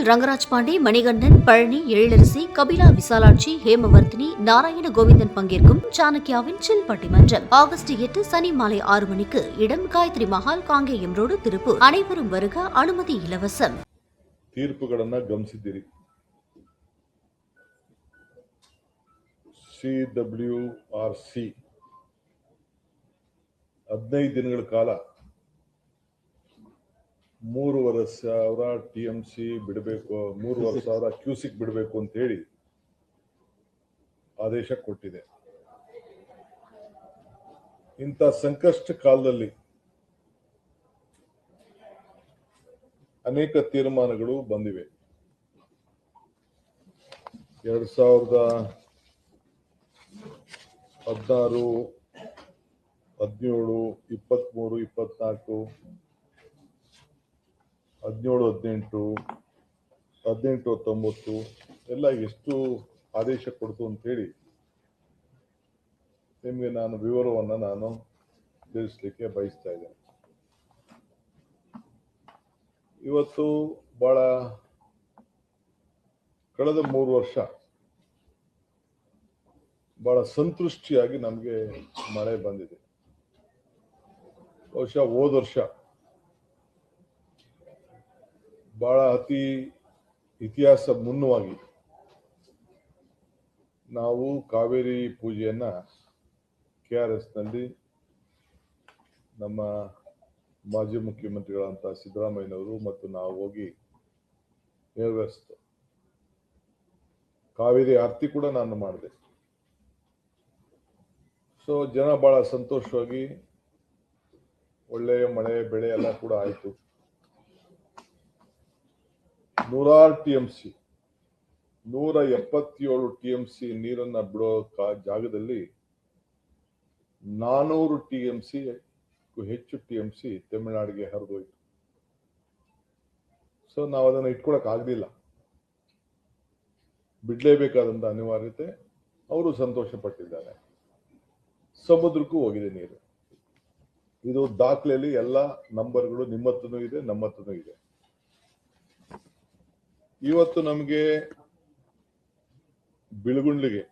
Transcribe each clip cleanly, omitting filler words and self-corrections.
ರಂಗರಾಜ್ ಪಾಂಡೆ, மணிகண்டன், பழனி, எழிலரசி, கபிலா விசாலாட்சி, ஹேமவர்த்தினி, நாராயண கோவிந்தன் பங்கேற்கும் சாணக்கியாவின் சில் பட்டிமன்றம் ஆகஸ்ட் 8 சனி மாலை 6 மணிக்கு. இடம் காயத்ரி மஹால், காங்கேயம் ரோடு, திருப்பூர். அனைவரும் வருக. அனுமதி இலவசம். ತೀರ್ಪುಗಳನ್ನು ಗಮನಿಸಿದ್ದೀರಿ. CWRC 15 ದಿನಗಳ ಕಾಲ 3,500 TMC ಬಿಡಬೇಕು, 3,500 ಕ್ಯೂಸಿಕ್ ಬಿಡಬೇಕು ಅಂತ ಹೇಳಿ ಆದೇಶ ಕೊಟ್ಟಿದೆ. ಇಂಥ ಸಂಕಷ್ಟ ಕಾಲದಲ್ಲಿ ಅನೇಕ ತೀರ್ಮಾನಗಳು ಬಂದಿವೆ. 2016, 17, 23, 24, 17, 18, 19 ಎಲ್ಲ ಎಷ್ಟು ಆದೇಶ ಕೊಡ್ತು ಅಂತ ಹೇಳಿ ನಿಮಗೆ ನಾನು ವಿವರವನ್ನು ನಾನು ತಿಳಿಸ್ಲಿಕ್ಕೆ ಬಯಸ್ತಾ ಇದ್ದೇನೆ. ಇವತ್ತು ಬಹಳ ಕಳೆದ 3 ವರ್ಷ ಬಹಳ ಸಂತೃಷ್ಟಿಯಾಗಿ ನಮಗೆ ಮಳೆ ಬಂದಿದೆ. ಬಹುಶಃ ಹೋದ ವರ್ಷ ಬಹಳ ಅತಿ ಇತಿಹಾಸ ಮುನ್ನವಾಗಿ ನಾವು ಕಾವೇರಿ ಪೂಜೆಯನ್ನ KRS ನಲ್ಲಿ ನಮ್ಮ ಮಾಜಿ ಮುಖ್ಯಮಂತ್ರಿಗಳಂತ ಸಿದ್ದರಾಮಯ್ಯನವರು ಮತ್ತು ನಾವು ಹೋಗಿ ನೆರವೇರಿಸಿತು. ಕಾವೇರಿ ಆರತಿ ಕೂಡ ನಾನು ಮಾಡಿದೆ. ಸೊ ಜನ ಬಹಳ ಸಂತೋಷವಾಗಿ ಒಳ್ಳೆಯ ಮಳೆ ಬೆಳೆ ಎಲ್ಲ ಕೂಡ ಆಯಿತು. 100 TMC 177 TMC ನೀರನ್ನ ಬಿಡೋ ಜಾಗದಲ್ಲಿ 400 TMC ಹೆಚ್ಚು TMC ತಮಿಳುನಾಡಿಗೆ ಹರಿದೋಯ್ತು. ಸೊ ನಾವು ಅದನ್ನು ಇಟ್ಕೊಳಕ್ ಆಗಲಿಲ್ಲ, ಬಿಡ್ಲೇಬೇಕಾದಂತ ಅನಿವಾರ್ಯತೆ. ಅವರು ಸಂತೋಷ ಪಟ್ಟಿದ್ದಾರೆ. ಸಮುದ್ರಕ್ಕೂ ಹೋಗಿದೆ ನೀರು. ಇದು ದಾಖಲೆಯಲ್ಲಿ ಎಲ್ಲ ನಂಬರ್ಗಳು ನಿಮ್ಮ ಹತ್ರನೂ ಇದೆ, ನಮ್ಮ ಹತ್ರನೂ ಇದೆ. ಇವತ್ತು ನಮಗೆ ಬಿಳುಗುಂಡ್ಲಿಗೆ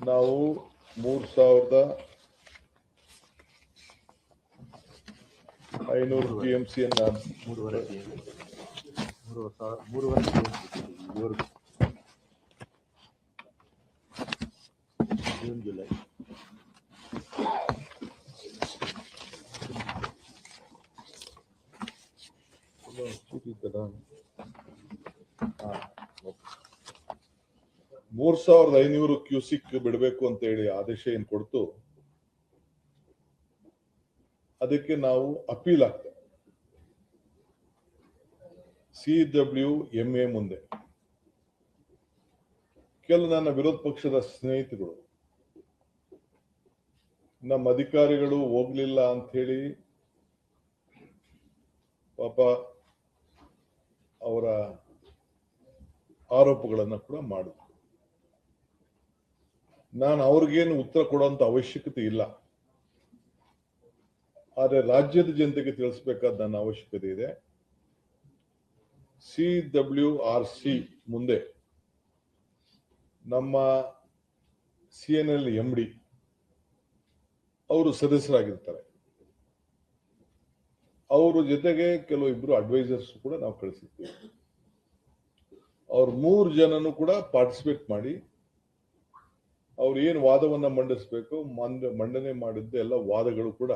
ನಾವು 3,500 TMC ಅನ್ನ 3,500 ಜೂನ್ ಜುಲೈ $3,500 ಕ್ಯೂಸಿಕ್ ಬಿಡಬೇಕು ಅಂತ ಹೇಳಿ ಆದೇಶ ಏನ್ ಕೊಡ್ತು, ಅದಕ್ಕೆ ನಾವು ಅಪೀಲ್ ಆಗ್ತೇವೆ CWMA ಮುಂದೆ. ಕೆಲವು ನನ್ನ ವಿರೋಧ ಪಕ್ಷದ ಸ್ನೇಹಿತರು ನಮ್ಮ ಅಧಿಕಾರಿಗಳು ಹೋಗ್ಲಿಲ್ಲ ಅಂತ ಹೇಳಿ ಪಾಪ ಅವರ ಆರೋಪಗಳನ್ನ ಕೂಡ ಮಾಡಿದ್ರು. ನಾನು ಅವ್ರಿಗೇನು ಉತ್ತರ ಕೊಡುವಂತ ಅವಶ್ಯಕತೆ ಇಲ್ಲ, ಆದರೆ ರಾಜ್ಯದ ಜನತೆಗೆ ತಿಳಿಸಬೇಕಾದ ನನ್ನ ಅವಶ್ಯಕತೆ ಇದೆ. CWRC ಮುಂದೆ ನಮ್ಮ CNL MD ಅವರು ಸದಸ್ಯರಾಗಿರ್ತಾರೆ. ಅವರ ಜೊತೆಗೆ ಕೆಲವು ಇಬ್ರು ಅಡ್ವೈಸರ್ಸ್ ಕೂಡ ನಾವು ಕಳಿಸಿರ್ತೀವಿ. ಅವ್ರ 3 ಜನನು ಕೂಡ ಪಾರ್ಟಿಸಿಪೇಟ್ ಮಾಡಿ ಅವ್ರು ಏನು ವಾದವನ್ನ ಮಂಡಿಸಬೇಕು ಮಂಡನೆ ಮಾಡಿದ್ದ ಎಲ್ಲ ವಾದಗಳು ಕೂಡ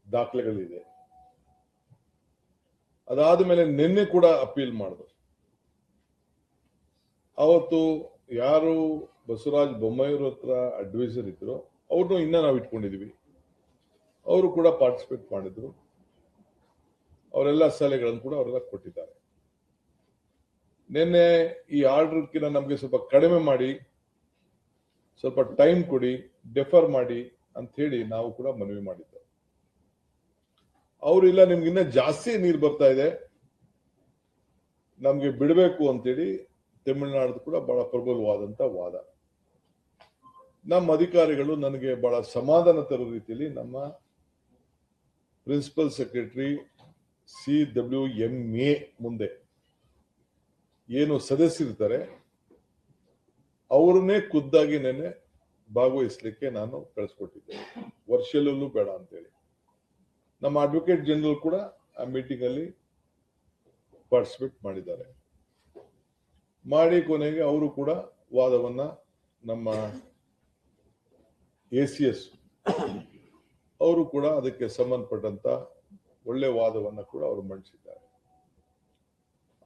ದಾಖಲೆಗಳಿದೆ. ಅದಾದ ಮೇಲೆ ನಿನ್ನೆ ಕೂಡ ಅಪೀಲ್ ಮಾಡಿದ್ರು. ಅವತ್ತು ಯಾರು ಬಸವರಾಜ ಬೊಮ್ಮಾಯಿಯವ್ರ ಹತ್ರ ಅಡ್ವೈಸರ್ ಇದ್ರು ಅವ್ರನ್ನೂ ಇನ್ನ ನಾವು ಇಟ್ಕೊಂಡಿದೀವಿ. ಅವರು ಕೂಡ ಪಾರ್ಟಿಸಿಪೇಟ್ ಮಾಡಿದ್ರು. ಅವರೆಲ್ಲ ಸಲಹೆಗಳನ್ನು ಕೂಡ ಅವರೆಲ್ಲ ಕೊಟ್ಟಿದ್ದಾರೆ. ನಿನ್ನೆ ಈ ಆರ್ಡರ್ಕಿನ ನಮಗೆ ಸ್ವಲ್ಪ ಕಡಿಮೆ ಮಾಡಿ, ಸ್ವಲ್ಪ ಟೈಮ್ ಕೊಡಿ, ಡೆಫರ್ ಮಾಡಿ ಅಂತ ಹೇಳಿ ನಾವು ಕೂಡ ಮನವಿ ಮಾಡಿದ್ದೇವೆ. ಅವರು ಇಲ್ಲ, ನಿಮ್ಗೆ ಇನ್ನ ಜಾಸ್ತಿ ನೀರು ಬರ್ತಾ ಇದೆ, ನಮ್ಗೆ ಬಿಡಬೇಕು ಅಂತೇಳಿ ತಮಿಳುನಾಡು ಕೂಡ ಬಹಳ ಪ್ರಬಲವಾದಂತ ವಾದ. ನಮ್ಮ ಅಧಿಕಾರಿಗಳು ನನಗೆ ಬಹಳ ಸಮಾಧಾನ ತರೋ ರೀತಿಯಲ್ಲಿ ನಮ್ಮ ಪ್ರಿನ್ಸಿಪಲ್ ಸೆಕ್ರೆಟರಿ CWMA ಮುಂದೆ ಏನು ಸದಸ್ಯರಿರ್ತಾರೆ ಅವ್ರನ್ನೇ ಖುದ್ದಾಗಿ ನೆನ್ನೆ ಭಾಗವಹಿಸಲಿಕ್ಕೆ ನಾನು ಕಳಿಸ್ಕೊಟ್ಟಿದ್ದೆ, ವರ್ಷಲ್ಲೂ ಬೇಡ ಅಂತೇಳಿ. ನಮ್ಮ ಅಡ್ವೊಕೇಟ್ ಜನರಲ್ ಕೂಡ ಆ ಮೀಟಿಂಗ್ ಅಲ್ಲಿ ಪಾರ್ಟಿಸಿಪೇಟ್ ಮಾಡಿದ್ದಾರೆ. ಮಾಡಿ ಕೊನೆಗೆ ಅವರು ಕೂಡ ವಾದವನ್ನ ನಮ್ಮ ACS ಅವರು ಕೂಡ ಅದಕ್ಕೆ ಸಂಬಂಧಪಟ್ಟಂತ ಒಳ್ಳೆ ವಾದವನ್ನ ಕೂಡ ಅವರು ಮಂಡಿಸಿದ್ದಾರೆ.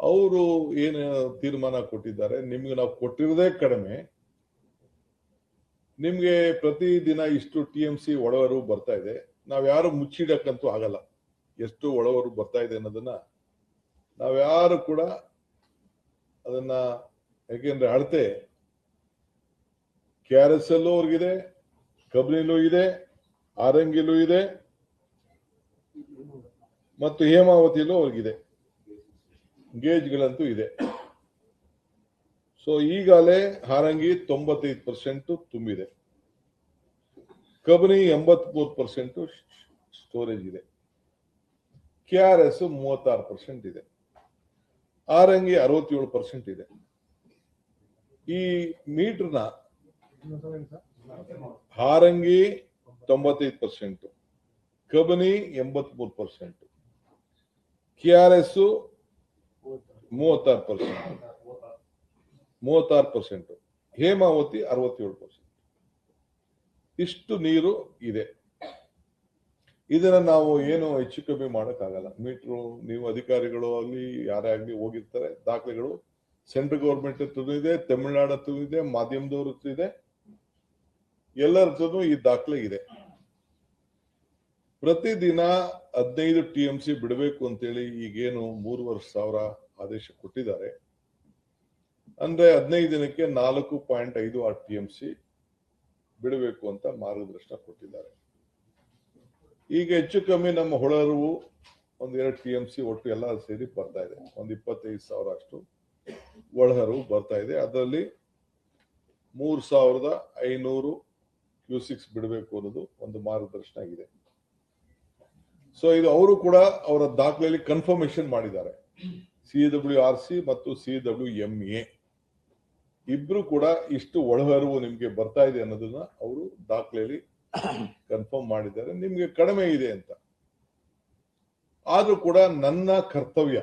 ಅವರು ಏನು ತೀರ್ಮಾನ ಕೊಟ್ಟಿದ್ದಾರೆ, ನಿಮ್ಗೆ ನಾವು ಕೊಟ್ಟಿರೋದೇ ಕಡಿಮೆ, ನಿಮ್ಗೆ ಪ್ರತಿದಿನ ಇಷ್ಟು TMC ಒಳವರು ಬರ್ತಾ ಇದೆ, ನಾವ್ಯಾರು ಮುಚ್ಚಿಡಕ್ಕಂತೂ ಆಗಲ್ಲ ಎಷ್ಟು ಒಳವರು ಬರ್ತಾ ಇದೆ ಅನ್ನೋದನ್ನ ನಾವ್ಯಾರು ಕೂಡ ಅದನ್ನ, ಯಾಕೆಂದ್ರೆ ಅಳತೆ KRS ಅಲ್ಲೂ ಅವ್ರಿಗಿದೆ, ಕಬ್ನಿಲೂ ಇದೆ, ಆರಂಗಿಲೂ ಇದೆ ಮತ್ತು ಹೇಮಾವತಿಯಲ್ಲೂ ಅವ್ರಿಗಿದೆ, ಗೇಜ್ಗಳಂತೂ ಇದೆ. ಸೊ ಈಗಾಗಲೇ ಹಾರಂಗಿ 95% ತುಂಬಿದೆ, ಕಬಿನಿ 83% ಸ್ಟೋರೇಜ್ ಇದೆ, KRS 36% ಇದೆ, ಆರಂಗಿ 67% ಇದೆ. ಈ ಮೀಟರ್ನ ಹಾರಂಗಿ 95%, ಕಬಿನಿ 83%, KRS 36%, ಹೇಮಾವತಿ 67%. ಇಷ್ಟು ನೀರು ಇದೆ. ಇದನ್ನ ನಾವು ಏನು ಹೆಚ್ಚು ಕಮ್ಮಿ ಮಾಡಕ್ಕಾಗಲ್ಲ. ಮೀಟ್ರು ನೀವು ಅಧಿಕಾರಿಗಳು ಆಗಲಿ ಯಾರೇ ಆಗ್ಲಿ ಹೋಗಿರ್ತಾರೆ, ದಾಖಲೆಗಳು ಸೆಂಟ್ರಲ್ ಗೌರ್ಮೆಂಟ್ ಹತ್ರನೂ ಇದೆ, ತಮಿಳುನಾಡು ಹತ್ರನೂ ಇದೆ, ಮಾಧ್ಯಮದವ್ರ ಹತ್ರ ಇದೆ, ಎಲ್ಲರ ಹತ್ರನೂ ಈ ದಾಖಲೆ ಇದೆ. ಪ್ರತಿದಿನ 15 TMC ಬಿಡಬೇಕು ಅಂತೇಳಿ ಈಗೇನು 3,500 ಆದೇಶ ಕೊಟ್ಟಿದ್ದಾರೆ. ಅಂದ್ರೆ 15 ದಿನಕ್ಕೆ 4.56 TMC ಬಿಡಬೇಕು ಅಂತ ಮಾರ್ಗದರ್ಶನ ಕೊಟ್ಟಿದ್ದಾರೆ. ಈಗ ಹೆಚ್ಚು ಕಮ್ಮಿ ನಮ್ಮ ಹೊಳಹರಿವು 1-2 TMC ಒಟ್ಟು ಎಲ್ಲ ಸೇರಿ ಬರ್ತಾ ಇದೆ. 25,000 ಅಷ್ಟು ಒಳಹರಿವು ಬರ್ತಾ ಇದೆ. ಅದರಲ್ಲಿ 3,500 ಕ್ಯೂಸಿಕ್ಸ್ ಬಿಡಬೇಕು ಅನ್ನೋದು ಒಂದು ಮಾರ್ಗದರ್ಶನ ಇದೆ. ಸೊ ಇದು ಅವರು ಕೂಡ ಅವರ ದಾಖಲೆಯಲ್ಲಿ ಕನ್ಫರ್ಮೇಶನ್ ಮಾಡಿದ್ದಾರೆ. CWRC ಮತ್ತು CWMA ಇಬ್ರು ಕೂಡ ಇಷ್ಟು ಒಳಹರಿವು ನಿಮ್ಗೆ ಬರ್ತಾ ಇದೆ ಅನ್ನೋದನ್ನ ಅವರು ದಾಖಲೆಯಲ್ಲಿ ಕನ್ಫರ್ಮ್ ಮಾಡಿದ್ದಾರೆ. ನಿಮ್ಗೆ ಕಡಿಮೆ ಇದೆ ಅಂತ. ಆದ್ರೂ ಕೂಡ ನನ್ನ ಕರ್ತವ್ಯ,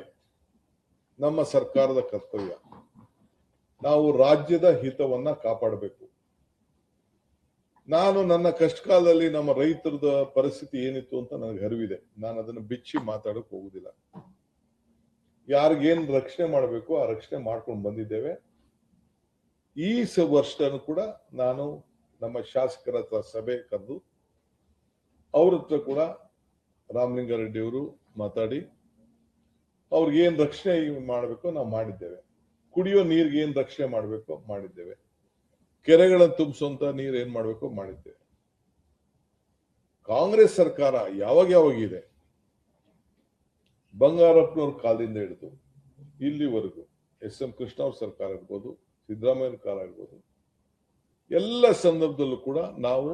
ನಮ್ಮ ಸರ್ಕಾರದ ಕರ್ತವ್ಯ, ನಾವು ರಾಜ್ಯದ ಹಿತವನ್ನ ಕಾಪಾಡಬೇಕು. ನಾನು ನನ್ನ ಕಷ್ಟ ಕಾಲದಲ್ಲಿ ನಮ್ಮ ರೈತರದ ಪರಿಸ್ಥಿತಿ ಏನಿತ್ತು ಅಂತ ನನಗೆ ಅರಿವಿದೆ. ನಾನು ಅದನ್ನು ಬಿಚ್ಚಿ ಮಾತಾಡಕ್ ಹೋಗುದಿಲ್ಲ. ಯಾರಿಗೇನ್ ರಕ್ಷಣೆ ಮಾಡಬೇಕು ಆ ರಕ್ಷಣೆ ಮಾಡ್ಕೊಂಡು ಬಂದಿದ್ದೇವೆ. ಈ ವರ್ಷನೂ ಕೂಡ ನಾನು ನಮ್ಮ ಶಾಸಕರ ಹತ್ರ ಸಭೆ ಕರೆದು ಅವ್ರ ಹತ್ರ ಕೂಡ ರಾಮಲಿಂಗಾರೆಡ್ಡಿ ಅವರು ಮಾತಾಡಿ ಅವ್ರಿಗೆ ಏನ್ ರಕ್ಷಣೆ ಮಾಡಬೇಕು ನಾವು ಮಾಡಿದ್ದೇವೆ. ಕುಡಿಯೋ ನೀರಿಗೆ ಏನ್ ರಕ್ಷಣೆ ಮಾಡಬೇಕು ಮಾಡಿದ್ದೇವೆ. ಕೆರೆಗಳನ್ನು ತುಂಬಿಸುವಂತ ನೀರು ಏನ್ ಮಾಡಬೇಕು ಮಾಡಿದ್ದೇವೆ. ಕಾಂಗ್ರೆಸ್ ಸರ್ಕಾರ ಯಾವಾಗ ಇದೆ, ಬಂಗಾರಪ್ಪನವ್ರ ಕಾಲದಿಂದ ಹಿಡಿದು ಇಲ್ಲಿವರೆಗೂ SM ಕೃಷ್ಣ ಅವ್ರ ಸರ್ಕಾರ ಇರ್ಬೋದು, ಸಿದ್ದರಾಮಯ್ಯ ಕಾಲ ಇರ್ಬೋದು, ಎಲ್ಲ ಸಂದರ್ಭದಲ್ಲೂ ಕೂಡ ನಾವು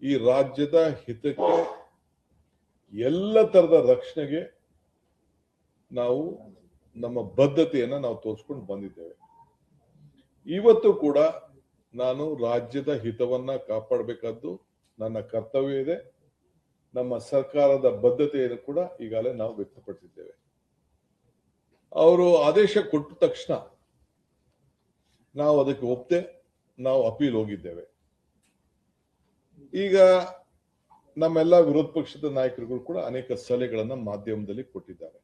ಈ ರಾಜ್ಯದ ಹಿತಕ್ಕೆ ಎಲ್ಲ ತರದ ರಕ್ಷಣೆಗೆ ನಾವು ನಮ್ಮ ಬದ್ಧತೆಯನ್ನ ನಾವು ತೋರಿಸ್ಕೊಂಡು ಬಂದಿದ್ದೇವೆ. ಇವತ್ತು ಕೂಡ ನಾನು ರಾಜ್ಯದ ಹಿತವನ್ನ ಕಾಪಾಡಬೇಕಾದ್ದು ನನ್ನ ಕರ್ತವ್ಯ ಇದೆ. ನಮ್ಮ ಸರ್ಕಾರದ ಬದ್ಧತೆಯನ್ನು ಕೂಡ ಈಗಾಗಲೇ ನಾವು ವ್ಯಕ್ತಪಡಿಸಿದ್ದೇವೆ. ಅವರು ಆದೇಶ ಕೊಟ್ಟ ತಕ್ಷಣ ನಾವು ಅದಕ್ಕೆ ಒಪ್ಪದೆ ನಾವು ಅಪೀಲ್ ಹೋಗಿದ್ದೇವೆ. ಈಗ ನಮ್ಮೆಲ್ಲ ವಿರೋಧ ಪಕ್ಷದ ನಾಯಕರುಗಳು ಕೂಡ ಅನೇಕ ಸಲಹೆಗಳನ್ನ ಮಾಧ್ಯಮದಲ್ಲಿ ಕೊಟ್ಟಿದ್ದಾರೆ.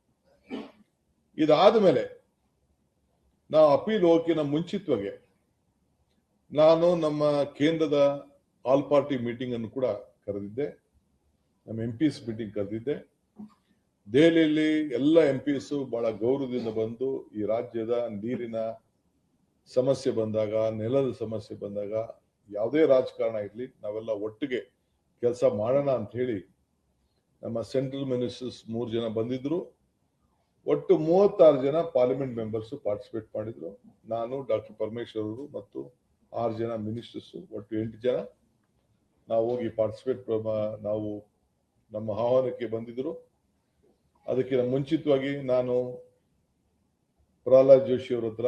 ಇದಾದ ಮೇಲೆ ನಾವು ಅಪೀಲ್ ಹೋಗಿನ ಮುಂಚಿತವಾಗಿ ನಾನು ನಮ್ಮ ಕೇಂದ್ರದ ಆಲ್ ಪಾರ್ಟಿ ಮೀಟಿಂಗ್ ಅನ್ನು ಕೂಡ ಕರೆದಿದ್ದೆ. ನಮ್ಮ MPs ಮೀಟಿಂಗ್ ಕರೆದಿದ್ದೆ. ದೆಹಲಿಯಲ್ಲಿ ಎಲ್ಲ MPs ಬಹಳ ಗೌರವದಿಂದ ಬಂದು ಈ ರಾಜ್ಯದ ನೀರಿನ ಸಮಸ್ಯೆ ಬಂದಾಗ, ನೆಲದ ಸಮಸ್ಯೆ ಬಂದಾಗ, ಯಾವುದೇ ರಾಜಕಾರಣ ಇರಲಿ ನಾವೆಲ್ಲ ಒಟ್ಟಿಗೆ ಕೆಲಸ ಮಾಡೋಣ ಅಂತ ಹೇಳಿ ನಮ್ಮ ಸೆಂಟ್ರಲ್ ಮಿನಿಸ್ಟರ್ಸ್ 3 ಜನ ಬಂದಿದ್ರು. ಒಟ್ಟು 36 ಜನ ಪಾರ್ಲಿಮೆಂಟ್ ಮೆಂಬರ್ಸ್ ಪಾರ್ಟಿಸಿಪೇಟ್ ಮಾಡಿದ್ರು. ನಾನು, ಡಾಕ್ಟರ್ ಪರಮೇಶ್ವರ್ ಅವರು ಮತ್ತು 6 ಜನ ಮಿನಿಸ್ಟರ್ಸ್, ಒಟ್ಟು 8 ಜನ ನಾವು ಹೋಗಿ ಪಾರ್ಟಿಸಿಪೇಟ್ ನಾವು ನಮ್ಮ ಆಹ್ವಾನಕ್ಕೆ ಬಂದಿದ್ರು. ಅದಕ್ಕಿಂತ ಮುಂಚಿತವಾಗಿ ನಾನು ಪ್ರಹ್ಲಾದ್ ಜೋಶಿ ಅವ್ರ ಹತ್ರ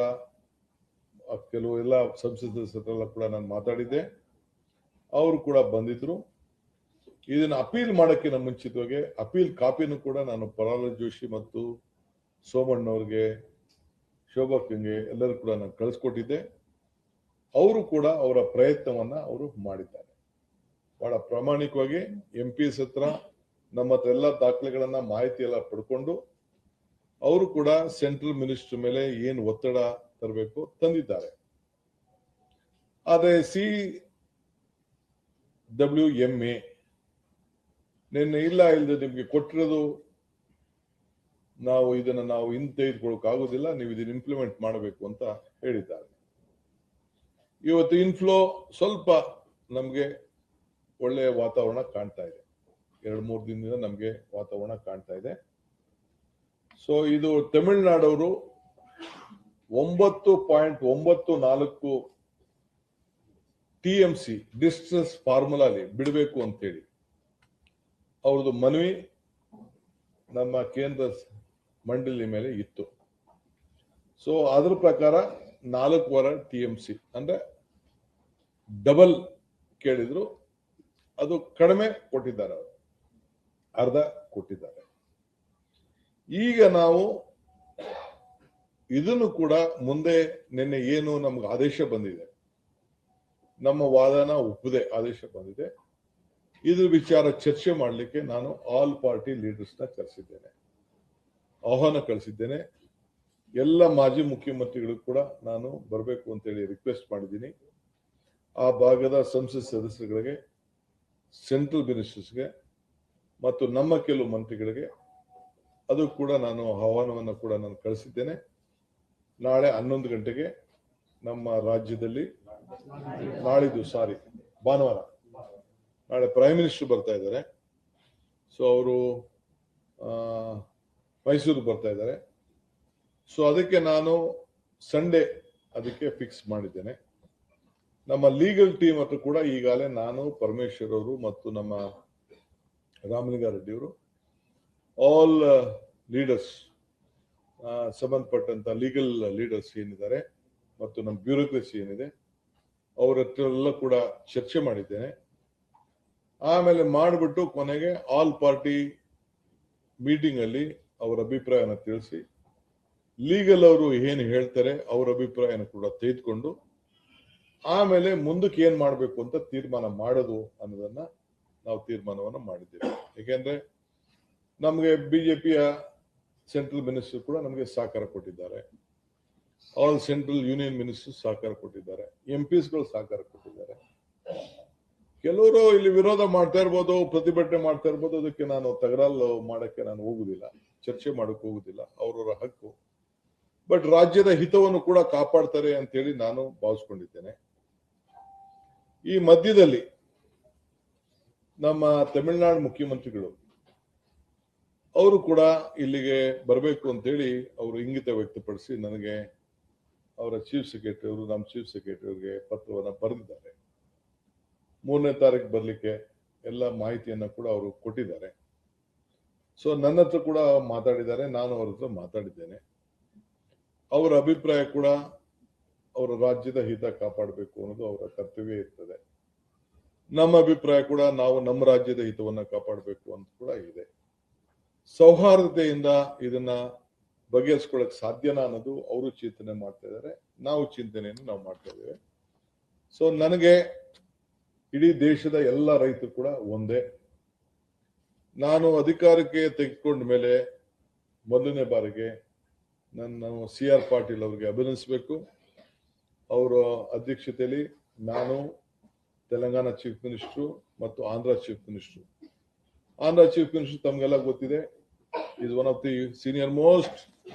ಕೆಲವು ಎಲ್ಲ ಸಂಸದ ಸದಸ್ಯರೆಲ್ಲ ಕೂಡ ನಾನು ಮಾತಾಡಿದ್ದೆ. ಅವರು ಕೂಡ ಬಂದಿದ್ರು. ಇದನ್ನ ಅಪೀಲ್ ಮಾಡೋಕ್ಕಿಂತ ಮುಂಚಿತವಾಗಿ ಅಪೀಲ್ ಕಾಪಿನೂ ಕೂಡ ನಾನು ಪ್ರಹ್ಲಾದ್ ಜೋಶಿ ಮತ್ತು ಸೋಮಣ್ಣವ್ರಿಗೆ, ಶೋಭಾಕ್ಗೆ ಎಲ್ಲರೂ ಕೂಡ ನಾನು ಕಳಿಸ್ಕೊಟ್ಟಿದ್ದೆ. ಅವರು ಕೂಡ ಅವರ ಪ್ರಯತ್ನವನ್ನ ಅವರು ಮಾಡಿದ್ದಾರೆ. ಬಹಳ ಪ್ರಾಮಾಣಿಕವಾಗಿ MPs ಹತ್ರ ನಮ್ಮ ಹತ್ರ ಎಲ್ಲ ದಾಖಲೆಗಳನ್ನ ಮಾಹಿತಿ ಎಲ್ಲ ಪಡ್ಕೊಂಡು ಅವರು ಕೂಡ ಸೆಂಟ್ರಲ್ ಮಿನಿಸ್ಟರ್ ಮೇಲೆ ಏನು ಒತ್ತಡ ತರಬೇಕು ತಂದಿದ್ದಾರೆ. ಆದರೆ CWMA ನಿನ್ನೆ ಇಲ್ಲದೆ ನಿಮ್ಗೆ ಕೊಟ್ಟಿರೋದು ನಾವು ಇದನ್ನ ತೆಗೆದುಕೊಳ್ಳೋಕೆ ಆಗುದಿಲ್ಲ, ನೀವು ಇದನ್ನ ಇಂಪ್ಲಿಮೆಂಟ್ ಮಾಡಬೇಕು ಅಂತ ಹೇಳಿದ್ದಾರೆ. ಇವತ್ತು ಇನ್ಫ್ಲೋ ಸ್ವಲ್ಪ ನಮ್ಗೆ ಒಳ್ಳೆಯ ವಾತಾವರಣ ಕಾಣ್ತಾ ಇದೆ. 2-3 ದಿನದಿಂದ ನಮ್ಗೆ ವಾತಾವರಣ ಕಾಣ್ತಾ ಇದೆ. ಸೊ ಇದು ತಮಿಳುನಾಡವರು 9.94 TMC ಡಿಸ್ಟ್ರೆಸ್ ಫಾರ್ಮುಲಾಲಿ ಬಿಡಬೇಕು ಅಂತೇಳಿ ಅವ್ರದ್ದು ಮನವಿ ನಮ್ಮ ಕೇಂದ್ರ ಮಂಡಳಿ ಮೇಲೆ ಇತ್ತು. ಸೊ ಅದ್ರ ಪ್ರಕಾರ 4.25 TMC ಅಂದ್ರೆ ಡಬಲ್ ಕೇಳಿದ್ರು, ಅದು ಕಡಿಮೆ ಕೊಟ್ಟಿದ್ದಾರೆ, ಅವರು ಅರ್ಧ ಕೊಟ್ಟಿದ್ದಾರೆ. ಈಗ ನಾವು ಇದನ್ನು ಕೂಡ ಮುಂದೆ ನಿನ್ನೆ ಏನು ನಮ್ಗೆ ಆದೇಶ ಬಂದಿದೆ, ನಮ್ಮ ವಾದನ ಒಪ್ಪದೆ ಆದೇಶ ಬಂದಿದೆ, ಇದ್ರ ವಿಚಾರ ಚರ್ಚೆ ಮಾಡಲಿಕ್ಕೆ ನಾನು ಆಲ್ ಪಾರ್ಟಿ ಲೀಡರ್ಸ್ನ ಕರೆಸಿದ್ದೇನೆ, ಆಹ್ವಾನ ಕಳಿಸಿದ್ದೇನೆ. ಎಲ್ಲ ಮಾಜಿ ಮುಖ್ಯಮಂತ್ರಿಗಳು ಕೂಡ ನಾನು ಬರಬೇಕು ಅಂತೇಳಿ ರಿಕ್ವೆಸ್ಟ್ ಮಾಡಿದ್ದೀನಿ. ಆ ಭಾಗದ ಸಂಸತ್ ಸದಸ್ಯರುಗಳಿಗೆ, ಸೆಂಟ್ರಲ್ ಮಿನಿಸ್ಟರ್ಸ್ಗೆ ಮತ್ತು ನಮ್ಮ ಕೆಲವು ಮಂತ್ರಿಗಳಿಗೆ ಅದು ಕೂಡ ನಾನು ಆಹ್ವಾನವನ್ನು ಕೂಡ ನಾನು ಕಳಿಸಿದ್ದೇನೆ. ನಾಳೆ 11 ಗಂಟೆಗೆ ನಮ್ಮ ರಾಜ್ಯದಲ್ಲಿ, ಭಾನುವಾರ ನಾಳೆ ಪ್ರೈಮ್ ಮಿನಿಸ್ಟರ್ ಬರ್ತಾ ಇದ್ದಾರೆ. ಸೊ ಅವರು ಮೈಸೂರು ಬರ್ತಾ ಇದ್ದಾರೆ. ಸೊ ಅದಕ್ಕೆ ನಾನು ಸಂಡೇ ಅದಕ್ಕೆ ಫಿಕ್ಸ್ ಮಾಡಿದ್ದೇನೆ. ನಮ್ಮ ಲೀಗಲ್ ಟೀಮ್ ಹತ್ರ ಕೂಡ ಈಗಾಗಲೇ ನಾನು, ಪರಮೇಶ್ವರ್ ಅವರು ಮತ್ತು ನಮ್ಮ ರಾಮಲಿಂಗಾರೆಡ್ಡಿ ಅವರು, ಆಲ್ ಲೀಡರ್ಸ್, ಸಂಬಂಧಪಟ್ಟಂತ ಲೀಗಲ್ ಲೀಡರ್ಸ್ ಏನಿದ್ದಾರೆ ಮತ್ತು ನಮ್ಮ ಬ್ಯೂರೋಕ್ರಸಿ ಏನಿದೆ ಅವ್ರ ಹತ್ರ ಎಲ್ಲ ಕೂಡ ಚರ್ಚೆ ಮಾಡಿದ್ದೇನೆ. ಆಮೇಲೆ ಮಾಡಿಬಿಟ್ಟು ಕೊನೆಗೆ ಆಲ್ ಪಾರ್ಟಿ ಮೀಟಿಂಗ್ ಅಲ್ಲಿ ಅವರ ಅಭಿಪ್ರಾಯನ ತಿಳಿಸಿ, ಲೀಗಲ್ ಅವರು ಏನು ಹೇಳ್ತಾರೆ ಅವರ ಅಭಿಪ್ರಾಯನ ಕೂಡ ತೆಗೆದುಕೊಂಡು ಆಮೇಲೆ ಮುಂದಕ್ಕೆ ಏನ್ ಮಾಡಬೇಕು ಅಂತ ತೀರ್ಮಾನ ಮಾಡೋದು ಅನ್ನೋದನ್ನ ನಾವು ತೀರ್ಮಾನವನ್ನ ಮಾಡಿದ್ದೇವೆ. ಯಾಕೆಂದ್ರೆ ನಮಗೆ ಬಿಜೆಪಿಯ ಸೆಂಟ್ರಲ್ ಮಿನಿಸ್ಟರ್ ಕೂಡ ನಮಗೆ ಸಹಕಾರ ಕೊಟ್ಟಿದ್ದಾರೆ, ಆಲ್ ಸೆಂಟ್ರಲ್ ಯೂನಿಯನ್ ಮಿನಿಸ್ಟರ್ ಸಹಕಾರ ಕೊಟ್ಟಿದ್ದಾರೆ, MPsಗಳು ಸಹಕಾರ ಕೊಟ್ಟಿದ್ದಾರೆ. ಕೆಲವರು ಇಲ್ಲಿ ವಿರೋಧ ಮಾಡ್ತಾ ಇರ್ಬೋದು, ಪ್ರತಿಭಟನೆ ಮಾಡ್ತಾ ಇರ್ಬೋದು, ಅದಕ್ಕೆ ನಾನು ತಗರಾಲು ಮಾಡಕ್ಕೆ ನಾನು ಹೋಗುದಿಲ್ಲ, ಚರ್ಚೆ ಮಾಡಕ್ಕೆ ಹೋಗುದಿಲ್ಲ, ಅವರವರ ಹಕ್ಕು. ಬಟ್ ರಾಜ್ಯದ ಹಿತವನ್ನು ಕೂಡ ಕಾಪಾಡ್ತಾರೆ ಅಂತೇಳಿ ನಾನು ಭಾವಿಸ್ಕೊಂಡಿದ್ದೇನೆ. ಈ ಮಧ್ಯದಲ್ಲಿ ನಮ್ಮ ತಮಿಳುನಾಡು ಮುಖ್ಯಮಂತ್ರಿಗಳು ಅವರು ಕೂಡ ಇಲ್ಲಿಗೆ ಬರಬೇಕು ಅಂತೇಳಿ ಅವರು ಇಂಗಿತ ವ್ಯಕ್ತಪಡಿಸಿ ನನಗೆ ಅವರ ಚೀಫ್ ಸೆಕ್ರೆಟರಿ ಅವರು, ನಮ್ಮ ಚೀಫ್ ಸೆಕ್ರೆಟರಿ ಅವರಿಗೆ ಪತ್ರವನ್ನು ಬರೆದಿದ್ದಾರೆ. 3ನೇ ತಾರೀಕು ಬರ್ಲಿಕ್ಕೆ ಎಲ್ಲ ಮಾಹಿತಿಯನ್ನ ಕೂಡ ಅವರು ಕೊಟ್ಟಿದ್ದಾರೆ. ಸೊ ನನ್ನ ಹತ್ರ ಕೂಡ ಮಾತಾಡಿದ್ದಾರೆ, ನಾನು ಅವ್ರ ಹತ್ರ ಮಾತಾಡಿದ್ದೇನೆ. ಅವರ ಅಭಿಪ್ರಾಯ ಕೂಡ ಅವರ ರಾಜ್ಯದ ಹಿತ ಕಾಪಾಡಬೇಕು ಅನ್ನೋದು ಅವರ ಕರ್ತವ್ಯ ಇರ್ತದೆ. ನಮ್ಮ ಅಭಿಪ್ರಾಯ ಕೂಡ ನಾವು ನಮ್ಮ ರಾಜ್ಯದ ಹಿತವನ್ನ ಕಾಪಾಡಬೇಕು ಅಂತ ಕೂಡ ಇದೆ. ಸೌಹಾರ್ದತೆಯಿಂದ ಇದನ್ನ ಬಗೆಹರಿಸ್ಕೊಳ್ಳಕ್ ಸಾಧ್ಯನಾ ಅನ್ನೋದು ಅವರು ಚಿಂತನೆ ಮಾಡ್ತಾ ಇದ್ದಾರೆ, ನಾವು ಚಿಂತನೆಯನ್ನು ನಾವು ಮಾಡ್ತಾ ಇದ್ದೇವೆ. ಸೊ ನನಗೆ ಇಡೀ ದೇಶದ ಎಲ್ಲ ರೈತರು ಕೂಡ ಒಂದೇ. ನಾನು ಅಧಿಕಾರಕ್ಕೆ ತೆಗೆದುಕೊಂಡ ಮೇಲೆ ಮೊದಲನೇ ಬಾರಿಗೆ ನಾನು CR ಪಾಟೀಲ್ ಅವರಿಗೆ ಅಭಿನಂದಿಸಬೇಕು. ಅವರ ಅಧ್ಯಕ್ಷತೆಯಲ್ಲಿ ನಾನು ತೆಲಂಗಾಣ ಚೀಫ್ ಮಿನಿಸ್ಟರ್ ಮತ್ತು Andhra chief minister. Andhra chief minister ತಮಗೆಲ್ಲ ಗೊತ್ತಿದೆ, is one of the senior most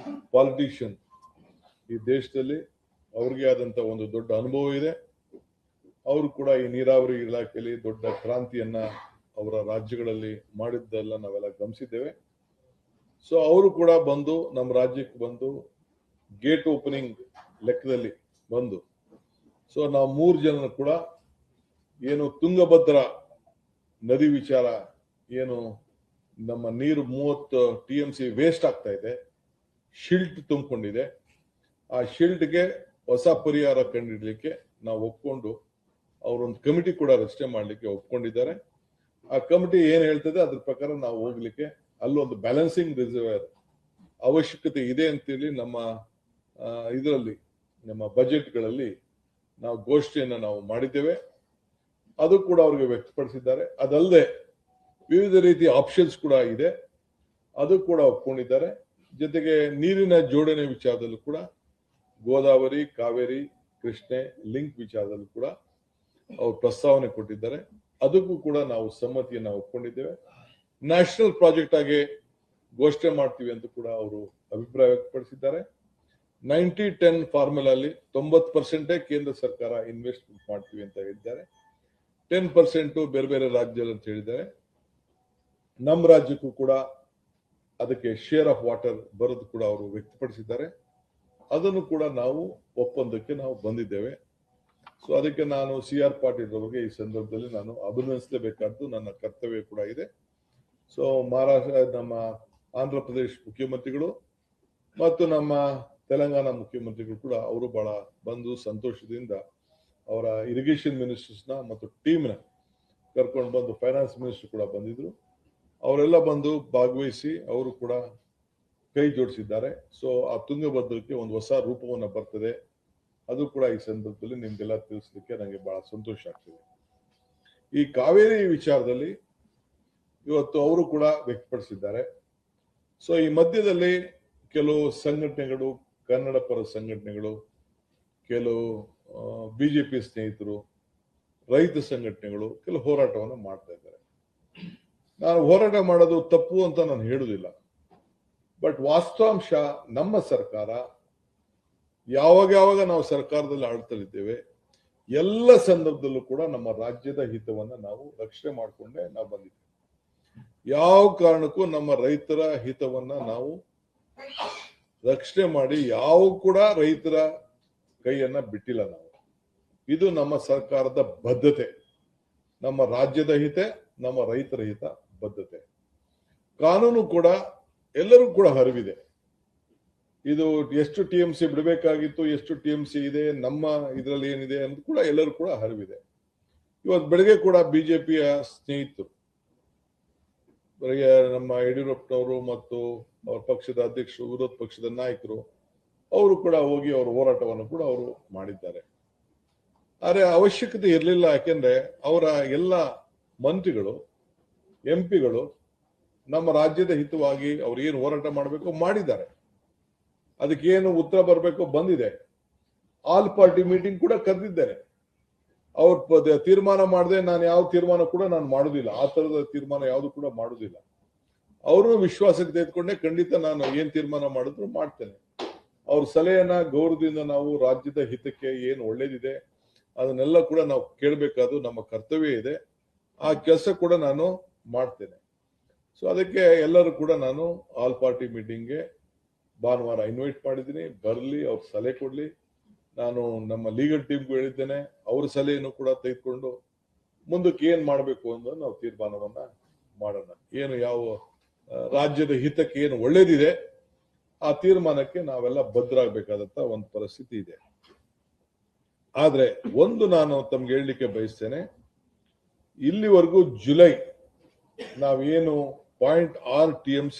politician ಈ ದೇಶದಲ್ಲಿ. ಅವ್ರಿಗೆ ಆದಂತ ಒಂದು ದೊಡ್ಡ ಅನುಭವ ಇದೆ. ಅವರು ಕೂಡ ಈ ನೀರಾವರಿ ಇಲಾಖೆಯಲ್ಲಿ ದೊಡ್ಡ ಕ್ರಾಂತಿಯನ್ನ ಅವರ ರಾಜ್ಯಗಳಲ್ಲಿ ಮಾಡಿದ್ದೆಲ್ಲ ನಾವೆಲ್ಲ ಗಮನಿಸಿದ್ದೇವೆ. ಸೊ ಅವರು ಕೂಡ ಬಂದು ನಮ್ಮ ರಾಜ್ಯಕ್ಕೆ ಬಂದು ಗೇಟ್ ಓಪನಿಂಗ್ ಲೆಕ್ಕದಲ್ಲಿ ಬಂದು, ಸೊ ನಾವು 3 ಜನ ಕೂಡ ಏನು ತುಂಗಭದ್ರಾ ನದಿ ವಿಚಾರ ಏನು ನಮ್ಮ ನೀರು 30 TMC ವೇಸ್ಟ್ ಆಗ್ತಾ ಇದೆ, ಶಿಲ್ಟ್ ತುಂಬಿಕೊಂಡಿದೆ. ಆ ಶಿಲ್ಟ್ಗೆ ಹೊಸ ಪರಿಹಾರ ಕಂಡುಹಿಡಲಿಕ್ಕೆ ನಾವು ಒಪ್ಕೊಂಡು ಅವರೊಂದು ಕಮಿಟಿ ಕೂಡ ರಚನೆ ಮಾಡಲಿಕ್ಕೆ ಒಪ್ಕೊಂಡಿದ್ದಾರೆ. ಆ ಕಮಿಟಿ ಏನ್ ಹೇಳ್ತದೆ ಅದ್ರ ಪ್ರಕಾರ ನಾವು ಹೋಗ್ಲಿಕ್ಕೆ ಅಲ್ಲೊಂದು ಬ್ಯಾಲೆನ್ಸಿಂಗ್ ರಿಸರ್ವೇರ್ ಅವಶ್ಯಕತೆ ಇದೆ ಅಂತೇಳಿ ನಮ್ಮ ಇದರಲ್ಲಿ ನಮ್ಮ ಬಜೆಟ್ಗಳಲ್ಲಿ ನಾವು ಘೋಷಣೆಯನ್ನು ನಾವು ಮಾಡಿದ್ದೇವೆ. ಅದು ಕೂಡ ಅವ್ರಿಗೆ ವ್ಯಕ್ತಪಡಿಸಿದ್ದಾರೆ. ಅದಲ್ಲದೆ ವಿವಿಧ ರೀತಿಯ ಆಪ್ಷನ್ಸ್ ಕೂಡ ಇದೆ, ಅದು ಕೂಡ ಒಪ್ಕೊಂಡಿದ್ದಾರೆ. ಜೊತೆಗೆ ನೀರಿನ ಜೋಡಣೆ ವಿಚಾರದಲ್ಲೂ ಕೂಡ ಗೋದಾವರಿ, ಕಾವೇರಿ, ಕೃಷ್ಣೆ ಲಿಂಕ್ ವಿಚಾರದಲ್ಲೂ ಕೂಡ ಅವರು ಪ್ರಸ್ತಾವನೆ ಕೊಟ್ಟಿದ್ದಾರೆ. ಅದಕ್ಕೂ ಕೂಡ ನಾವು ಸಮ್ಮತಿಯನ್ನು ಒಪ್ಕೊಂಡಿದ್ದೇವೆ. ನ್ಯಾಷನಲ್ ಪ್ರಾಜೆಕ್ಟ್ ಆಗಿ ಘೋಷಣೆ ಮಾಡ್ತೀವಿ ಅಂತ ಕೂಡ ಅವರು ಅಭಿಪ್ರಾಯ ವ್ಯಕ್ತಪಡಿಸಿದ್ದಾರೆ. 90-10 ಫಾರ್ಮುಲಲ್ಲಿ 90% ಕೇಂದ್ರ ಸರ್ಕಾರ ಇನ್ವೆಸ್ಟ್ಮೆಂಟ್ ಮಾಡ್ತೀವಿ ಅಂತ ಹೇಳಿದ್ದಾರೆ, 10% ಬೇರೆ ಬೇರೆ ರಾಜ್ಯದಲ್ಲಿ ಅಂತ ಹೇಳಿದ್ದಾರೆ. ನಮ್ಮ ರಾಜ್ಯಕ್ಕೂ ಕೂಡ ಅದಕ್ಕೆ ಶೇರ್ ಆಫ್ ವಾಟರ್ ಬರೋದು ಕೂಡ ಅವರು ವ್ಯಕ್ತಪಡಿಸಿದ್ದಾರೆ. ಅದನ್ನು ಕೂಡ ನಾವು ಒಪ್ಪಂದಕ್ಕೆ ನಾವು ಬಂದಿದ್ದೇವೆ. ಸೊ ಅದಕ್ಕೆ ನಾನು CR ಪಾಟೀಲ್ ಅವರಿಗೆ ಈ ಸಂದರ್ಭದಲ್ಲಿ ನಾನು ಅಭಿನಂದಿಸಲೇಬೇಕಾದ್ದು ನನ್ನ ಕರ್ತವ್ಯ ಕೂಡ ಇದೆ. ಸೊ ಮಹಾರಾಷ್ಟ್ರ, ನಮ್ಮ ಆಂಧ್ರ ಪ್ರದೇಶ ಮುಖ್ಯಮಂತ್ರಿಗಳು ಮತ್ತು ನಮ್ಮ ತೆಲಂಗಾಣ ಮುಖ್ಯಮಂತ್ರಿಗಳು ಕೂಡ ಅವರು ಬಹಳ ಬಂದು ಸಂತೋಷದಿಂದ ಅವರ ಇರಿಗೇಷನ್ ಮಿನಿಸ್ಟರ್ಸ್ನ ಮತ್ತು ಟೀಮ್ನ ಕರ್ಕೊಂಡು ಬಂದು, ಫೈನಾನ್ಸ್ ಮಿನಿಸ್ಟರ್ ಕೂಡ ಬಂದಿದ್ರು, ಅವರೆಲ್ಲ ಬಂದು ಭಾಗವಹಿಸಿ ಅವರು ಕೂಡ ಕೈ ಜೋಡಿಸಿದ್ದಾರೆ. ಸೊ ಆ ತುಂಗಭದ್ರಕ್ಕೆ ಒಂದು ಹೊಸ ರೂಪವನ್ನು ಬರ್ತದೆ. ಅದು ಕೂಡ ಈ ಸಂದರ್ಭದಲ್ಲಿ ನಿಮ್ಗೆಲ್ಲ ತಿಳಿಸ್ಲಿಕ್ಕೆ ನನಗೆ ಬಹಳ ಸಂತೋಷ ಆಗ್ತದೆ. ಈ ಕಾವೇರಿ ವಿಚಾರದಲ್ಲಿ ಇವತ್ತು ಅವರು ಕೂಡ ವ್ಯಕ್ತಪಡಿಸಿದ್ದಾರೆ. ಸೊ ಈ ಮಧ್ಯದಲ್ಲಿ ಕೆಲವು ಸಂಘಟನೆಗಳು, ಕನ್ನಡ ಪರ ಸಂಘಟನೆಗಳು, ಕೆಲವು ಬಿಜೆಪಿ ಸ್ನೇಹಿತರು, ರೈತ ಸಂಘಟನೆಗಳು ಕೆಲವು ಹೋರಾಟವನ್ನು ಮಾಡ್ತಾ ಇದ್ದಾರೆ. ನಾನು ಹೋರಾಟ ಮಾಡೋದು ತಪ್ಪು ಅಂತ ನಾನು ಹೇಳುವುದಿಲ್ಲ. ಬಟ್ ವಾಸ್ತವಾಂಶ ನಮ್ಮ ಸರ್ಕಾರ ಯಾವಾಗ ನಾವು ಸರ್ಕಾರದಲ್ಲಿ ಆಳ್ತಲಿದ್ದೇವೆ, ಎಲ್ಲ ಸಂದರ್ಭದಲ್ಲೂ ಕೂಡ ನಮ್ಮ ರಾಜ್ಯದ ಹಿತವನ್ನ ನಾವು ರಕ್ಷಣೆ ಮಾಡಿಕೊಂಡೇ ನಾವು ಬಂದಿದ್ದೇವೆ. ಯಾವ ಕಾರಣಕ್ಕೂ ನಮ್ಮ ರೈತರ ಹಿತವನ್ನ ನಾವು ರಕ್ಷಣೆ ಮಾಡಿ ಯಾವ ಕೂಡ ರೈತರ ಕೈಯನ್ನ ಬಿಟ್ಟಿಲ್ಲ ನಾವು. ಇದು ನಮ್ಮ ಸರ್ಕಾರದ ಬದ್ಧತೆ, ನಮ್ಮ ರಾಜ್ಯದ ಹಿತ, ನಮ್ಮ ರೈತರ ಹಿತ ಬದ್ಧತೆ. ಕಾನೂನು ಕೂಡ ಎಲ್ಲರೂ ಕೂಡ ಹರಿವಿದೆ. ಇದು ಎಷ್ಟು TMC ಬಿಡಬೇಕಾಗಿತ್ತು, ಎಷ್ಟು TMC ಇದೆ, ನಮ್ಮ ಇದರಲ್ಲಿ ಏನಿದೆ ಅಂತ ಕೂಡ ಎಲ್ಲರೂ ಕೂಡ ಹರಿವಿದೆ. ಇವತ್ತು ಬೆಳಗ್ಗೆ ಕೂಡ ಬಿಜೆಪಿಯ ಸ್ನೇಹಿತರು, ಬೆಳಗ್ಗೆ ನಮ್ಮ ಯಡಿಯೂರಪ್ಪನವರು ಮತ್ತು ಅವರ ಪಕ್ಷದ ಅಧ್ಯಕ್ಷರು, ವಿರೋಧ ಪಕ್ಷದ ನಾಯಕರು, ಅವರು ಕೂಡ ಹೋಗಿ ಅವರ ಹೋರಾಟವನ್ನು ಕೂಡ ಅವರು ಮಾಡಿದ್ದಾರೆ. ಆದರೆ ಅವಶ್ಯಕತೆ ಇರಲಿಲ್ಲ. ಯಾಕೆಂದ್ರೆ ಅವರ ಎಲ್ಲ ಮಂತ್ರಿಗಳು, MP ಗಳು ನಮ್ಮ ರಾಜ್ಯದ ಹಿತವಾಗಿ ಅವ್ರು ಏನು ಹೋರಾಟ ಮಾಡಬೇಕು ಮಾಡಿದ್ದಾರೆ. ಅದಕ್ಕೇನು ಉತ್ತರ ಬರಬೇಕು ಬಂದಿದೆ. ಆಲ್ ಪಾರ್ಟಿ ಮೀಟಿಂಗ್ ಕೂಡ ಕರೆದಿದ್ದೇನೆ. ಅವ್ರ ತೀರ್ಮಾನ ಮಾಡದೆ ನಾನು ಯಾವ ತೀರ್ಮಾನ ಕೂಡ ನಾನು ಮಾಡುದಿಲ್ಲ. ಆ ತರದ ತೀರ್ಮಾನ ಯಾವುದು ಕೂಡ ಮಾಡುದಿಲ್ಲ. ಅವರು ವಿಶ್ವಾಸಕ್ಕೆ ತೆಗೆದುಕೊಂಡೆ ಖಂಡಿತ ನಾನು ಏನ್ ತೀರ್ಮಾನ ಮಾಡಿದ್ರು ಮಾಡ್ತೇನೆ. ಅವ್ರ ಸಲಹೆಯನ್ನ ಗೌರವದಿಂದ ನಾವು ರಾಜ್ಯದ ಹಿತಕ್ಕೆ ಏನು ಒಳ್ಳೇದಿದೆ ಅದನ್ನೆಲ್ಲ ಕೂಡ ನಾವು ಕೇಳಬೇಕಾದ್ದು ನಮ್ಮ ಕರ್ತವ್ಯ ಇದೆ. ಆ ಕೆಲಸ ಕೂಡ ನಾನು ಮಾಡ್ತೇನೆ. ಸೊ ಅದಕ್ಕೆ ಎಲ್ಲರೂ ಕೂಡ ನಾನು ಆಲ್ ಪಾರ್ಟಿ ಮೀಟಿಂಗ್ಗೆ ಭಾನುವಾರ ಇನ್ವೈಟ್ ಮಾಡಿದ್ದೀನಿ. ಬರಲಿ, ಅವ್ರ ಸಲಹೆ ಕೊಡ್ಲಿ. ನಾನು ನಮ್ಮ ಲೀಗಲ್ ಟೀಮ್ಗೂ ಹೇಳಿದ್ದೇನೆ, ಅವ್ರ ಸಲಹೆಯನ್ನು ಕೂಡ ತೆಗೆದುಕೊಂಡು ಮುಂದಕ್ಕೆ ಏನ್ ಮಾಡಬೇಕು ಅನ್ನೋದು ನಾವು ತೀರ್ಮಾನವನ್ನ ಮಾಡೋಣ. ಏನು ಯಾವ ರಾಜ್ಯದ ಹಿತಕ್ಕೆ ಏನು ಒಳ್ಳೇದಿದೆ ಆ ತೀರ್ಮಾನಕ್ಕೆ ನಾವೆಲ್ಲ ಬದ್ಧರಾಗಬೇಕಾದಂತ ಒಂದು ಪರಿಸ್ಥಿತಿ ಇದೆ. ಆದ್ರೆ ಒಂದು ನಾನು ತಮ್ಗೆ ಹೇಳಲಿಕ್ಕೆ ಬಯಸ್ತೇನೆ, ಇಲ್ಲಿವರೆಗೂ ಜುಲೈ ನಾವೇನು 0.6 TMC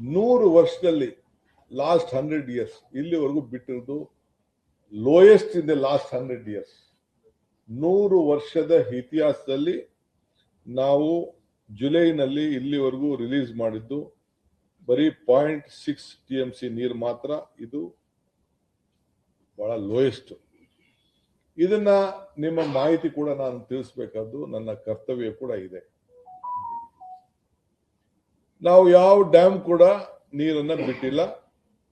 100 ವರ್ಷದಲ್ಲಿ ಲಾಸ್ಟ್ 100 years ಇಲ್ಲಿವರೆಗೂ ಬಿಟ್ಟಿರೋದು lowest in the last 100 years. 100 ವರ್ಷದ ಇತಿಹಾಸದಲ್ಲಿ ನಾವು ಜುಲೈನಲ್ಲಿ ಇಲ್ಲಿವರೆಗೂ ರಿಲೀಸ್ ಮಾಡಿದ್ದು ಬರೀ 0.6 TMC ನೀರು ಮಾತ್ರ. ಇದು ಬಹಳ ಲೋಯೆಸ್ಟ್. ಇದನ್ನ ನಿಮ್ಮ ಮಾಹಿತಿ ಕೂಡ ನಾನು ತಿಳಿಸ್ಬೇಕಾದ್ದು ನನ್ನ ಕರ್ತವ್ಯ ಕೂಡ ಇದೆ. ನಾವು ಯಾವ ಡ್ಯಾಮ್ ಕೂಡ ನೀರನ್ನ ಬಿಟ್ಟಿಲ್ಲ.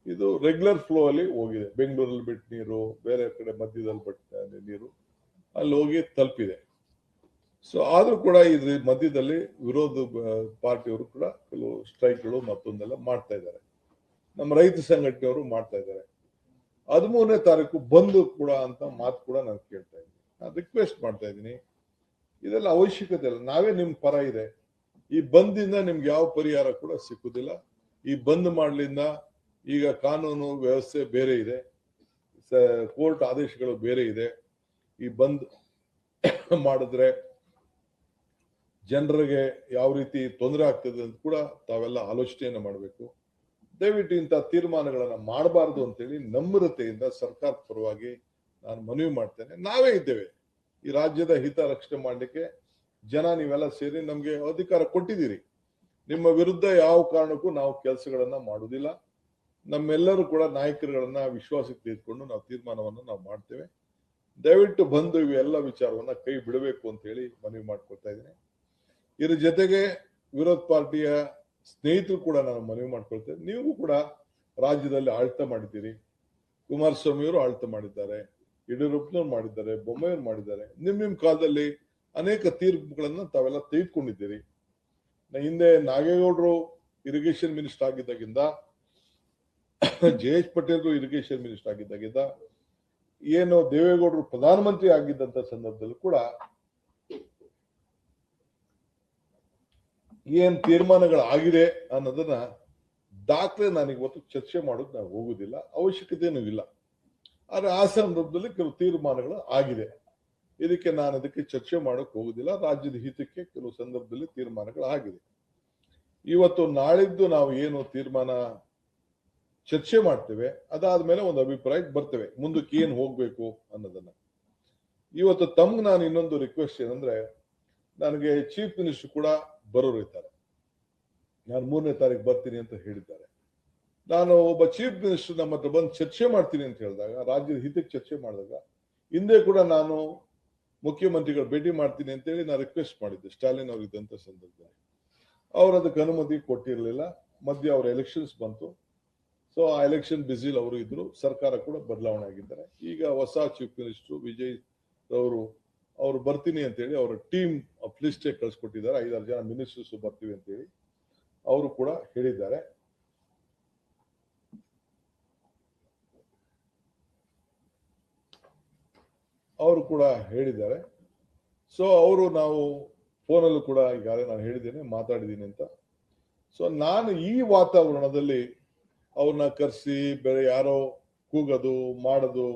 ಇದು ರೆಗ್ಯುಲರ್ ಫ್ಲೋ ಅಲ್ಲಿ ಹೋಗಿದೆ. ಬೆಂಗಳೂರಲ್ಲಿ ಬಿಟ್ಟ ನೀರು, ಬೇರೆ ಕಡೆ ಮಧ್ಯದಲ್ಲಿ ಬಿಟ್ಟ ನೀರು ಅಲ್ಲಿ ಹೋಗಿ ತಲುಪಿದೆ. ಸೊ ಆದ್ರೂ ಕೂಡ ಇದ್ರ ಮಧ್ಯದಲ್ಲಿ ವಿರೋಧ ಪಾರ್ಟಿಯವರು ಕೂಡ ಕೆಲವು ಸ್ಟ್ರೈಕ್ಗಳು ಮತ್ತೊಂದೆಲ್ಲ ಮಾಡ್ತಾ ಇದ್ದಾರೆ. ನಮ್ಮ ರೈತ ಸಂಘಟನೆಯವರು ಮಾಡ್ತಾ ಇದ್ದಾರೆ. 13ನೇ ತಾರೀಕು ಬಂದು ಕೂಡ ಅಂತ ಮಾತು ಕೂಡ ನಾನು ಕೇಳ್ತಾ ಇದ್ದೀನಿ. ನಾನು ರಿಕ್ವೆಸ್ಟ್ ಮಾಡ್ತಾ ಇದ್ದೀನಿ, ಇದೆಲ್ಲ ಅವಶ್ಯಕತೆ ಇಲ್ಲ. ನಾವೇ ನಿಮ್ ಪರ ಇದೆ. ಈ ಬಂದಿಂದ ನಿಮ್ಗೆ ಯಾವ ಪರಿಹಾರ ಕೂಡ ಸಿಕ್ಕುದಿಲ್ಲ. ಈ ಬಂದ್ ಮಾಡ್ಲಿಂದ ಈಗ ಕಾನೂನು ವ್ಯವಸ್ಥೆ ಬೇರೆ ಇದೆ, ಕೋರ್ಟ್ ಆದೇಶಗಳು ಬೇರೆ ಇದೆ. ಈ ಬಂದ್ ಮಾಡಿದ್ರೆ ಜನರಿಗೆ ಯಾವ ರೀತಿ ತೊಂದರೆ ಆಗ್ತದೆ ಅಂತ ಕೂಡ ತಾವೆಲ್ಲ ಆಲೋಚನೆಯನ್ನು ಮಾಡಬೇಕು. ದಯವಿಟ್ಟು ಇಂಥ ತೀರ್ಮಾನಗಳನ್ನ ಮಾಡಬಾರದು ಅಂತೇಳಿ ನಮ್ರತೆಯಿಂದ ಸರ್ಕಾರದ ಪರವಾಗಿ ನಾನು ಮನವಿ ಮಾಡ್ತೇನೆ. ನಾವೇ ಇದ್ದೇವೆ ಈ ರಾಜ್ಯದ ಹಿತ ರಕ್ಷಣೆ ಮಾಡಲಿಕ್ಕೆ. ಜನ ನೀವೆಲ್ಲ ಸೇರಿ ನಮ್ಗೆ ಅಧಿಕಾರ ಕೊಟ್ಟಿದ್ದೀರಿ. ನಿಮ್ಮ ವಿರುದ್ಧ ಯಾವ ಕಾರಣಕ್ಕೂ ನಾವು ಕೆಲಸಗಳನ್ನ ಮಾಡುವುದಿಲ್ಲ. ನಮ್ಮೆಲ್ಲರೂ ಕೂಡ ನಾಯಕರುಗಳನ್ನ ವಿಶ್ವಾಸಕ್ಕೆ ತೆಗೆದುಕೊಂಡು ನಾವು ತೀರ್ಮಾನವನ್ನು ನಾವು ಮಾಡ್ತೇವೆ. ದಯವಿಟ್ಟು ಬಂದು ಇವೆಲ್ಲ ವಿಚಾರವನ್ನ ಕೈ ಬಿಡಬೇಕು ಅಂತ ಹೇಳಿ ಮನವಿ ಮಾಡ್ಕೊಳ್ತಾ ಇದ್ದೀನಿ. ಇದ್ರ ಜೊತೆಗೆ ವಿರೋಧ ಪಾರ್ಟಿಯ ಸ್ನೇಹಿತರು ಕೂಡ ನಾನು ಮನವಿ ಮಾಡ್ಕೊಳ್ತೇನೆ. ನೀವು ಕೂಡ ರಾಜ್ಯದಲ್ಲಿ ಆಡಳಿತ ಮಾಡಿದ್ದೀರಿ. ಕುಮಾರಸ್ವಾಮಿ ಅವರು ಆಡಳಿತ ಮಾಡಿದ್ದಾರೆ, ಯಡಿಯೂರಪ್ಪನವ್ರು ಮಾಡಿದ್ದಾರೆ, ಬೊಮ್ಮಾಯಿಯವರು ಮಾಡಿದ್ದಾರೆ. ನಿಮ್ ಕಾಲದಲ್ಲಿ ಅನೇಕ ತೀರ್ಪುಗಳನ್ನ ತಾವೆಲ್ಲ ತೆಗೆದುಕೊಂಡಿದ್ದೀರಿ. ಹಿಂದೆ ನಾಗೇಗೌಡರು ಇರಿಗೇಷನ್ ಮಿನಿಸ್ಟರ್ ಆಗಿದ್ದಾಗಿಂದ, ಜಯೇಶ್ ಪಟೇಲ್ ಇರಿಗೇಷನ್ ಮಿನಿಸ್ಟರ್ ಆಗಿದ್ದಾಗಿಂದ, ಏನು ದೇವೇಗೌಡರು ಪ್ರಧಾನಮಂತ್ರಿ ಆಗಿದ್ದಂತ ಸಂದರ್ಭದಲ್ಲೂ ಕೂಡ ಏನ್ ತೀರ್ಮಾನಗಳಾಗಿದೆ ಅನ್ನೋದನ್ನ ದಾಖಲೆ ನಾನು ಇವತ್ತು ಚರ್ಚೆ ಮಾಡೋದು ನಾವು ಹೋಗುದಿಲ್ಲ, ಅವಶ್ಯಕತೆನೂ ಇಲ್ಲ. ಆದ್ರೆ ಆ ಸಂದರ್ಭದಲ್ಲಿ ಕೆಲವು ತೀರ್ಮಾನಗಳು ಆಗಿದೆ. ಇದಕ್ಕೆ ನಾನು ಅದಕ್ಕೆ ಚರ್ಚೆ ಮಾಡೋಕೆ ಹೋಗುದಿಲ್ಲ. ರಾಜ್ಯದ ಹಿತಕ್ಕೆ ಕೆಲವು ಸಂದರ್ಭದಲ್ಲಿ ತೀರ್ಮಾನಗಳು ಆಗಿದೆ. ಇವತ್ತು ನಾಳಿದ್ದು ನಾವು ಏನು ತೀರ್ಮಾನ ಚರ್ಚೆ ಮಾಡ್ತೇವೆ, ಅದಾದ್ಮೇಲೆ ಒಂದು ಅಭಿಪ್ರಾಯಕ್ಕೆ ಬರ್ತೇವೆ ಮುಂದಕ್ಕೆ ಏನ್ ಹೋಗ್ಬೇಕು ಅನ್ನೋದನ್ನ. ಇವತ್ತು ತಮ್ಗೆ ನಾನು ಇನ್ನೊಂದು ರಿಕ್ವೆಸ್ಟ್ ಏನಂದ್ರೆ, ನನಗೆ ಚೀಫ್ ಮಿನಿಸ್ಟರ್ ಕೂಡ ಬರೋರು ಇದ್ದಾರೆ. ನಾನು 3ನೇ ತಾರೀಕು ಬರ್ತೀನಿ ಅಂತ ಹೇಳಿದ್ದಾರೆ. ನಾನು ಒಬ್ಬ ಚೀಫ್ ಮಿನಿಸ್ಟರ್ ನಮ್ಮ ಹತ್ರ ಬಂದು ಚರ್ಚೆ ಮಾಡ್ತೀನಿ ಅಂತ ಹೇಳಿದಾಗ, ರಾಜ್ಯದ ಹಿತಕ್ಕೆ ಚರ್ಚೆ ಮಾಡಿದಾಗ, ಹಿಂದೆ ಕೂಡ ನಾನು ಮುಖ್ಯಮಂತ್ರಿಗಳು ಭೇಟಿ ಮಾಡ್ತೀನಿ ಅಂತ ಹೇಳಿ ನಾನು ರಿಕ್ವೆಸ್ಟ್ ಮಾಡಿದ್ದೆ ಸ್ಟಾಲಿನ್ ಅವರಿದ್ದಂತ ಸಂದರ್ಭದಲ್ಲಿ. ಅವ್ರು ಅದಕ್ಕೆ ಅನುಮತಿ ಕೊಟ್ಟಿರಲಿಲ್ಲ. ಮಧ್ಯೆ ಅವ್ರ ಎಲೆಕ್ಷನ್ಸ್ ಬಂತು. ಸೊ ಆ ಎಲೆಕ್ಷನ್ ಬಿಸಿಲ್ ಅವರು ಇದ್ರು. ಸರ್ಕಾರ ಕೂಡ ಬದಲಾವಣೆ ಆಗಿದ್ದಾರೆ. ಈಗ ಹೊಸ ಚೀಫ್ ಮಿನಿಸ್ಟರ್ ವಿಜಯ್ ಅವರು ಬರ್ತೀನಿ ಅಂತ ಹೇಳಿ ಅವರ ಟೀಮ್ ಲಿಸ್ಟೇ ಕಳ್ಸಿಕೊಟ್ಟಿದ್ದಾರೆ. 5-6 ಜನ ಮಿನಿಸ್ಟರ್ಸ್ ಬರ್ತೀವಿ ಅಂತ ಹೇಳಿ ಅವರು ಕೂಡ ಹೇಳಿದ್ದಾರೆ. ಸೊ ಅವರು ನಾವು ಫೋನಲ್ಲೂ ಕೂಡ ಈಗಾಗಲೇ ನಾನು ಹೇಳಿದ್ದೇನೆ, ಮಾತಾಡಿದ್ದೀನಿ ಅಂತ. ಸೊ ನಾನು ಈ ವಾತಾವರಣದಲ್ಲಿ ಅವ್ರನ್ನ ಕರೆಸಿ ಬೇರೆ ಯಾರೋ ಕೂಗೋದು ಮಾಡೋದು,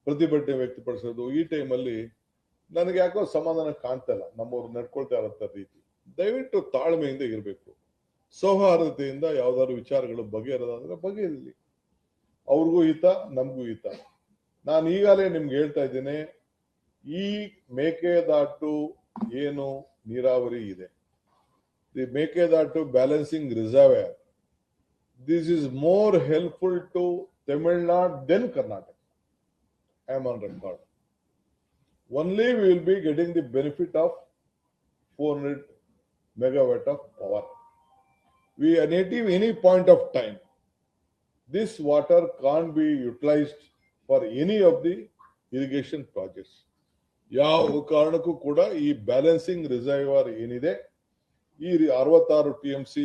ಪ್ರತಿಭಟನೆ ವ್ಯಕ್ತಪಡಿಸೋದು, ಈ ಟೈಮಲ್ಲಿ ನನಗೆ ಯಾಕೋ ಸಮಾಧಾನ ಕಾಣ್ತಾ ಇಲ್ಲ. ನಮ್ಮವ್ರು ನಡ್ಕೊಳ್ತಾ ಇರೋಂಥ ರೀತಿ. ದಯವಿಟ್ಟು ತಾಳ್ಮೆಯಿಂದ ಇರಬೇಕು. ಸೌಹಾರ್ದತೆಯಿಂದ ಯಾವ್ದಾದ್ರು ವಿಚಾರಗಳು ಬಗೆಹರೋದಾದ್ರೆ ಬಗೆಹರಿಲಿ. ಅವ್ರಿಗೂ ಹಿತ, ನಮಗೂ ಹಿತ. ನಾನು ಈಗಾಗಲೇ ನಿಮ್ಗೆ ಹೇಳ್ತಾ ಇದ್ದೇನೆ, ಈ ಮೇಕೆದಾಟು ಏನು ನೀರಾವರಿ ಇದೆ, the Mekedatu balancing reservoir, this is more helpful to Tamil Nadu than Karnataka. I am on record. Only we will be getting the benefit of 400 megawatt of power. We are native any point of time. This water can't be utilized for any of the irrigation projects. ಯಾವ ಕಾರಣಕ್ಕೂ ಕೂಡ ಈ balancing reservoir ಏನಿದೆ, ಈ 66 TMC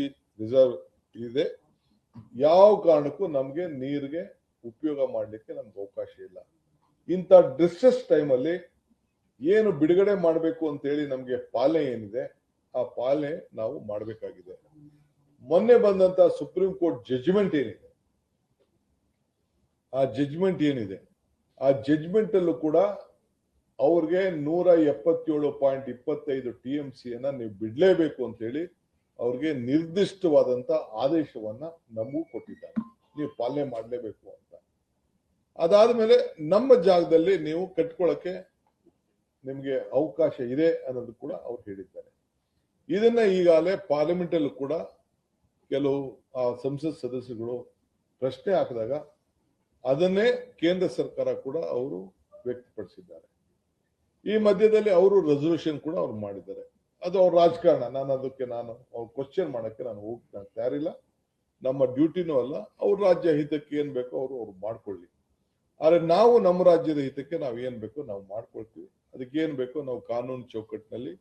reserve ಇದೆ, ಯಾವ ಕಾರಣಕ್ಕೂ ನಮ್ಗೆ ನೀರಿಗೆ ಉಪಯೋಗ ಮಾಡ್ಲಿಕ್ಕೆ ನಮ್ಗೆ ಅವಕಾಶ ಇಲ್ಲ. ಇಂಥ ಡಿಸ್ಟ್ರೆಸ್ ಟೈಮಲ್ಲಿ ಏನು ಬಿಡುಗಡೆ ಮಾಡಬೇಕು ಅಂತ ಹೇಳಿ ನಮ್ಗೆ ಪಾಲನೆ ಏನಿದೆ, ಆ ಪಾಲನೆ ನಾವು ಮಾಡಬೇಕಾಗಿದೆ. ಮೊನ್ನೆ ಬಂದಂತ ಸುಪ್ರೀಂ ಕೋರ್ಟ್ ಜಡ್ಜ್ಮೆಂಟ್ ಏನಿದೆ, ಆ ಜಡ್ಜ್ಮೆಂಟ್ ಅಲ್ಲೂ ಕೂಡ ಅವ್ರಿಗೆ 177.25 TMC ನೀವು ಬಿಡ್ಲೇಬೇಕು ಅಂತ ಹೇಳಿ ಅವ್ರಿಗೆ ನಿರ್ದಿಷ್ಟವಾದಂತ ಆದೇಶವನ್ನ ನಮಗೂ ಕೊಟ್ಟಿದ್ದಾರೆ. ನೀವು ಪಾಲನೆ ಮಾಡಲೇಬೇಕು ಅಂತ. ಅದಾದ್ಮೇಲೆ ನಮ್ಮ ಜಾಗದಲ್ಲಿ ನೀವು ಕಟ್ಕೊಳ್ಳಕ್ಕೆ ನಿಮ್ಗೆ ಅವಕಾಶ ಇದೆ ಅನ್ನೋದು ಕೂಡ ಅವ್ರು ಹೇಳಿದ್ದಾರೆ. ಇದನ್ನ ಈಗಾಗಲೇ ಪಾರ್ಲಿಮೆಂಟ್ ಅಲ್ಲೂ ಕೂಡ ಕೆಲವು ಸಂಸತ್ ಸದಸ್ಯರುಗಳು ಪ್ರಶ್ನೆ ಹಾಕಿದಾಗ ಅದನ್ನೇ ಕೇಂದ್ರ ಸರ್ಕಾರ ಕೂಡ ಅವರು ವ್ಯಕ್ತಪಡಿಸಿದ್ದಾರೆ. ಈ ಮಧ್ಯದಲ್ಲಿ ಅವರು ರೆಸಲ್ಯೂಷನ್ ಕೂಡ ಅವ್ರು ಮಾಡಿದ್ದಾರೆ. ಅದು ಅವ್ರ ರಾಜಕಾರಣ. ಅವ್ರು ಕ್ವಶನ್ ಮಾಡಕ್ಕೆ ನಾನು ಹೋಗ್ತಾನೆ ತಯಾರಿಲ್ಲ. ನಮ್ಮ ಡ್ಯೂಟಿನೂ ಅಲ್ಲ. ಅವ್ರ ರಾಜ್ಯ ಹಿತಕ್ಕೆ ಏನ್ ಬೇಕೋ ಅವ್ರು ಮಾಡ್ಕೊಳ್ಳಿ. ಆದ್ರೆ ನಾವು ನಮ್ಮ ರಾಜ್ಯದ ಹಿತಕ್ಕೆ ನಾವು ಏನ್ ಬೇಕೋ ನಾವು ಮಾಡ್ಕೊಳ್ತೀವಿ. ಅದಕ್ಕೆ ಏನ್ ಬೇಕೋ ನಾವು ಕಾನೂನು ಚೌಕಟ್ಟಿನಲ್ಲಿ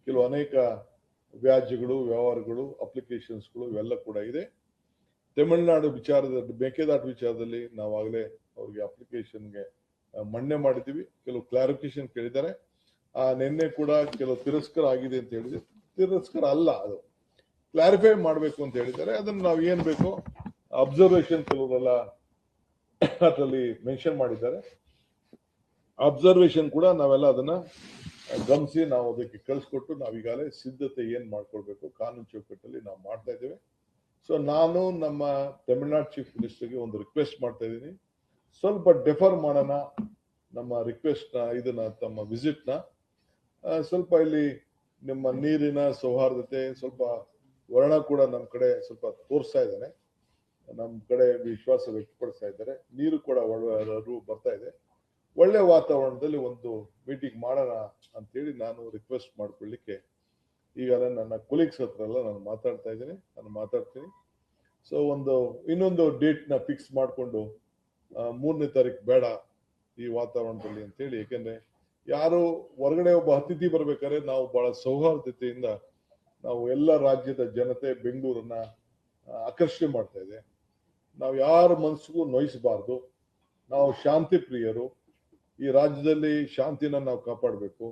ಕೆಲವು ಅನೇಕ ವ್ಯಾಜ್ಯಗಳು, ವ್ಯವಹಾರಗಳು, ಅಪ್ಲಿಕೇಶನ್ಸ್ಗಳು ಇವೆಲ್ಲ ಕೂಡ ಇದೆ. ತಮಿಳುನಾಡು ಮೇಕೆದಾಟು ವಿಚಾರದಲ್ಲಿ ನಾವಾಗಲೇ ಅವ್ರಿಗೆ ಅಪ್ಲಿಕೇಶನ್ಗೆ ಮನ್ನಣೆ ಮಾಡಿದ್ದೀವಿ. ಕೆಲವು ಕ್ಲಾರಿಫಿಕೇಶನ್ ಕೇಳಿದ್ದಾರೆ. ನಿನ್ನೆ ಕೂಡ ಕೆಲವು ತಿರಸ್ಕಾರ ಆಗಿದೆ ಅಂತ ಹೇಳಿದ್ರೆ ತಿರಸ್ಕಾರ ಅಲ್ಲ, ಅದು ಕ್ಲಾರಿಫೈ ಮಾಡಬೇಕು ಅಂತ ಹೇಳಿದ್ದಾರೆ. ಅದನ್ನು ನಾವು ಏನ್ ಬೇಕೋ ಅಬ್ಸರ್ವೇಷನ್ ಕೆಲವರೆಲ್ಲ ಅದರಲ್ಲಿ ಮೆನ್ಷನ್ ಮಾಡಿದ್ದಾರೆ. ಅಬ್ಸರ್ವೇಷನ್ ಕೂಡ ನಾವೆಲ್ಲ ಅದನ್ನ ಗಮನಿಸಿ ನಾವು ಅದಕ್ಕೆ ಕಳಿಸ್ಕೊಟ್ಟು ನಾವೀಗಾಗಲೇ ಸಿದ್ಧತೆ ಏನ್ ಮಾಡ್ಕೊಳ್ಬೇಕು ಕಾನೂನು ಚೌಕಟ್ಟಲ್ಲಿ ನಾವು ಮಾಡ್ತಾ ಇದ್ದೇವೆ. ಸೊ ನಾನು ನಮ್ಮ ತಮಿಳುನಾಡು ಚೀಫ್ ಮಿನಿಸ್ಟರ್ಗೆ ಒಂದು ರಿಕ್ವೆಸ್ಟ್ ಮಾಡ್ತಾ ಇದ್ದೀನಿ, ಸ್ವಲ್ಪ ಡೆಫರ್ ಮಾಡೋಣ ನಮ್ಮ ರಿಕ್ವೆಸ್ಟ್ ನ, ಇದನ್ನ ತಮ್ಮ ವಿಸಿಟ್ ನ. ಸ್ವಲ್ಪ ಇಲ್ಲಿ ನಿಮ್ಮ ನೀರಿನ ಸೌಹಾರ್ದತೆ ಸ್ವಲ್ಪ ವರ್ಣ ಕೂಡ ನಮ್ಮ ಕಡೆ ಸ್ವಲ್ಪ ತೋರಿಸ್ತಾ ಇದ್ದಾನೆ, ನಮ್ಮ ಕಡೆ ವಿಶ್ವಾಸ ವ್ಯಕ್ತಪಡಿಸ್ತಾ ಇದ್ದಾರೆ. ನೀರು ಕೂಡ ಬರ್ತಾ ಇದೆ. ಒಳ್ಳೆ ವಾತಾವರಣದಲ್ಲಿ ಒಂದು ಮೀಟಿಂಗ್ ಮಾಡೋಣ ಅಂತೇಳಿ ನಾನು ರಿಕ್ವೆಸ್ಟ್ ಮಾಡ್ಕೊಳ್ಳಿಕ್ಕೆ ಈಗಾಗಲೇ ನನ್ನ ಕೊಲೀಗ್ಸ್ ಹತ್ರ ಎಲ್ಲ ನಾನು ಮಾತಾಡ್ತಾ ಇದ್ದೀನಿ, ನಾನು ಮಾತಾಡ್ತೀನಿ. ಸೊ ಇನ್ನೊಂದು ಡೇಟ್ ನ ಫಿಕ್ಸ್ ಮಾಡಿಕೊಂಡು 3ನೇ ತಾರೀಕು ಬೇಡ ಈ ವಾತಾವರಣದಲ್ಲಿ ಅಂತೇಳಿ. ಯಾಕೆಂದ್ರೆ ಯಾರು ಹೊರಗಡೆ ಒಬ್ಬ ಅತಿಥಿ ಬರ್ಬೇಕಾದ್ರೆ ನಾವು ಬಹಳ ಸೌಹಾರ್ದತೆಯಿಂದ ನಾವು ಎಲ್ಲ ರಾಜ್ಯದ ಜನತೆ ಬೆಂಗಳೂರನ್ನ ಆಕರ್ಷಣೆ ಮಾಡ್ತಾ ಇದೆ. ನಾವು ಯಾರ ಮನಸ್ಸಿಗೂ ನೋಯಿಸಬಾರ್ದು. ನಾವು ಶಾಂತಿ ಪ್ರಿಯರು, ಈ ರಾಜ್ಯದಲ್ಲಿ ಶಾಂತಿನ ನಾವು ಕಾಪಾಡಬೇಕು.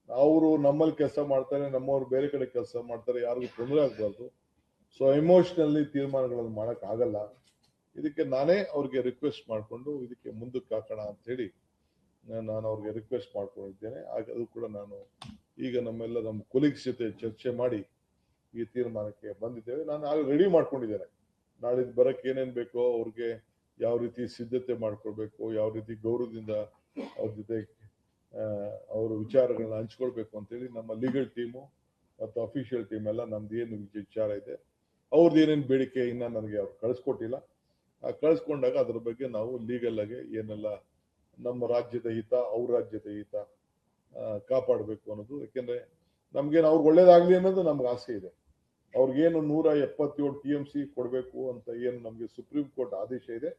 ಅವರು ನಮ್ಮಲ್ಲಿ ಕೆಲಸ ಮಾಡ್ತಾರೆ, ನಮ್ಮವ್ರು ಬೇರೆ ಕಡೆ ಕೆಲಸ ಮಾಡ್ತಾರೆ, ಯಾರಿಗೂ ತೊಂದರೆ ಆಗ್ಬಾರ್ದು. ಸೊ ಎಮೋಷನಲ್ಲಿ ತೀರ್ಮಾನಗಳನ್ನು ಮಾಡಕ್ ಆಗಲ್ಲ. ಇದಕ್ಕೆ ನಾನೇ ಅವ್ರಿಗೆ ರಿಕ್ವೆಸ್ಟ್ ಮಾಡಿಕೊಂಡು ಇದಕ್ಕೆ ಮುಂದಕ್ಕೆ ಹಾಕೋಣ ಅಂತ ಹೇಳಿ ನಾನು ಅವ್ರಿಗೆ ರಿಕ್ವೆಸ್ಟ್ ಮಾಡ್ಕೊಂಡಿದ್ದೇನೆ. ಅದು ಕೂಡ ನಾನು ಈಗ ನಮ್ಮ ಕೊಲೀಗ್ಸ್ ಜೊತೆ ಚರ್ಚೆ ಮಾಡಿ ಈ ತೀರ್ಮಾನಕ್ಕೆ ಬಂದಿದ್ದೇವೆ. ನಾನು ಆಗ ರೆಡಿ ಮಾಡ್ಕೊಂಡಿದ್ದೇನೆ, ನಾಳಿದ್ದು ಬರಕ್ಕೆ ಏನೇನ್ ಬೇಕೋ ಅವ್ರಿಗೆ ಯಾವ ರೀತಿ ಸಿದ್ಧತೆ ಮಾಡ್ಕೊಳ್ಬೇಕು, ಯಾವ ರೀತಿ ಗೌರವದಿಂದ ಅವ್ರ ಜೊತೆ ಅವ್ರ ವಿಚಾರಗಳನ್ನ ಹಂಚ್ಕೊಳ್ಬೇಕು ಅಂತೇಳಿ ನಮ್ಮ ಲೀಗಲ್ ಟೀಮು ಮತ್ತು ಅಫಿಷಿಯಲ್ ಟೀಮ್ ಎಲ್ಲ ನಮ್ದು ಏನು ವಿಚಾರ ಇದೆ, ಅವ್ರದ್ದು ಏನೇನು ಬೇಡಿಕೆ ಇನ್ನ ನನಗೆ ಅವ್ರು ಕಳಿಸ್ಕೊಟ್ಟಿಲ್ಲ. ಕಳಿಸ್ಕೊಂಡಾಗ ಅದ್ರ ಬಗ್ಗೆ ನಾವು ಲೀಗಲ್ ಆಗಿ ಏನೆಲ್ಲ ನಮ್ಮ ರಾಜ್ಯದ ಹಿತ, ಅವ್ರ ರಾಜ್ಯದ ಹಿತ ಕಾಪಾಡಬೇಕು ಅನ್ನೋದು. ಯಾಕೆಂದ್ರೆ ನಮ್ಗೇನು ಅವ್ರಿಗೆ ಒಳ್ಳೇದಾಗ್ಲಿ ಅನ್ನೋದು ನಮ್ಗೆ ಆಸೆ ಇದೆ. ಅವ್ರಿಗೇನು 177 TMC ಕೊಡಬೇಕು ಅಂತ ಏನು ನಮ್ಗೆ ಸುಪ್ರೀಂ ಕೋರ್ಟ್ ಆದೇಶ ಇದೆ,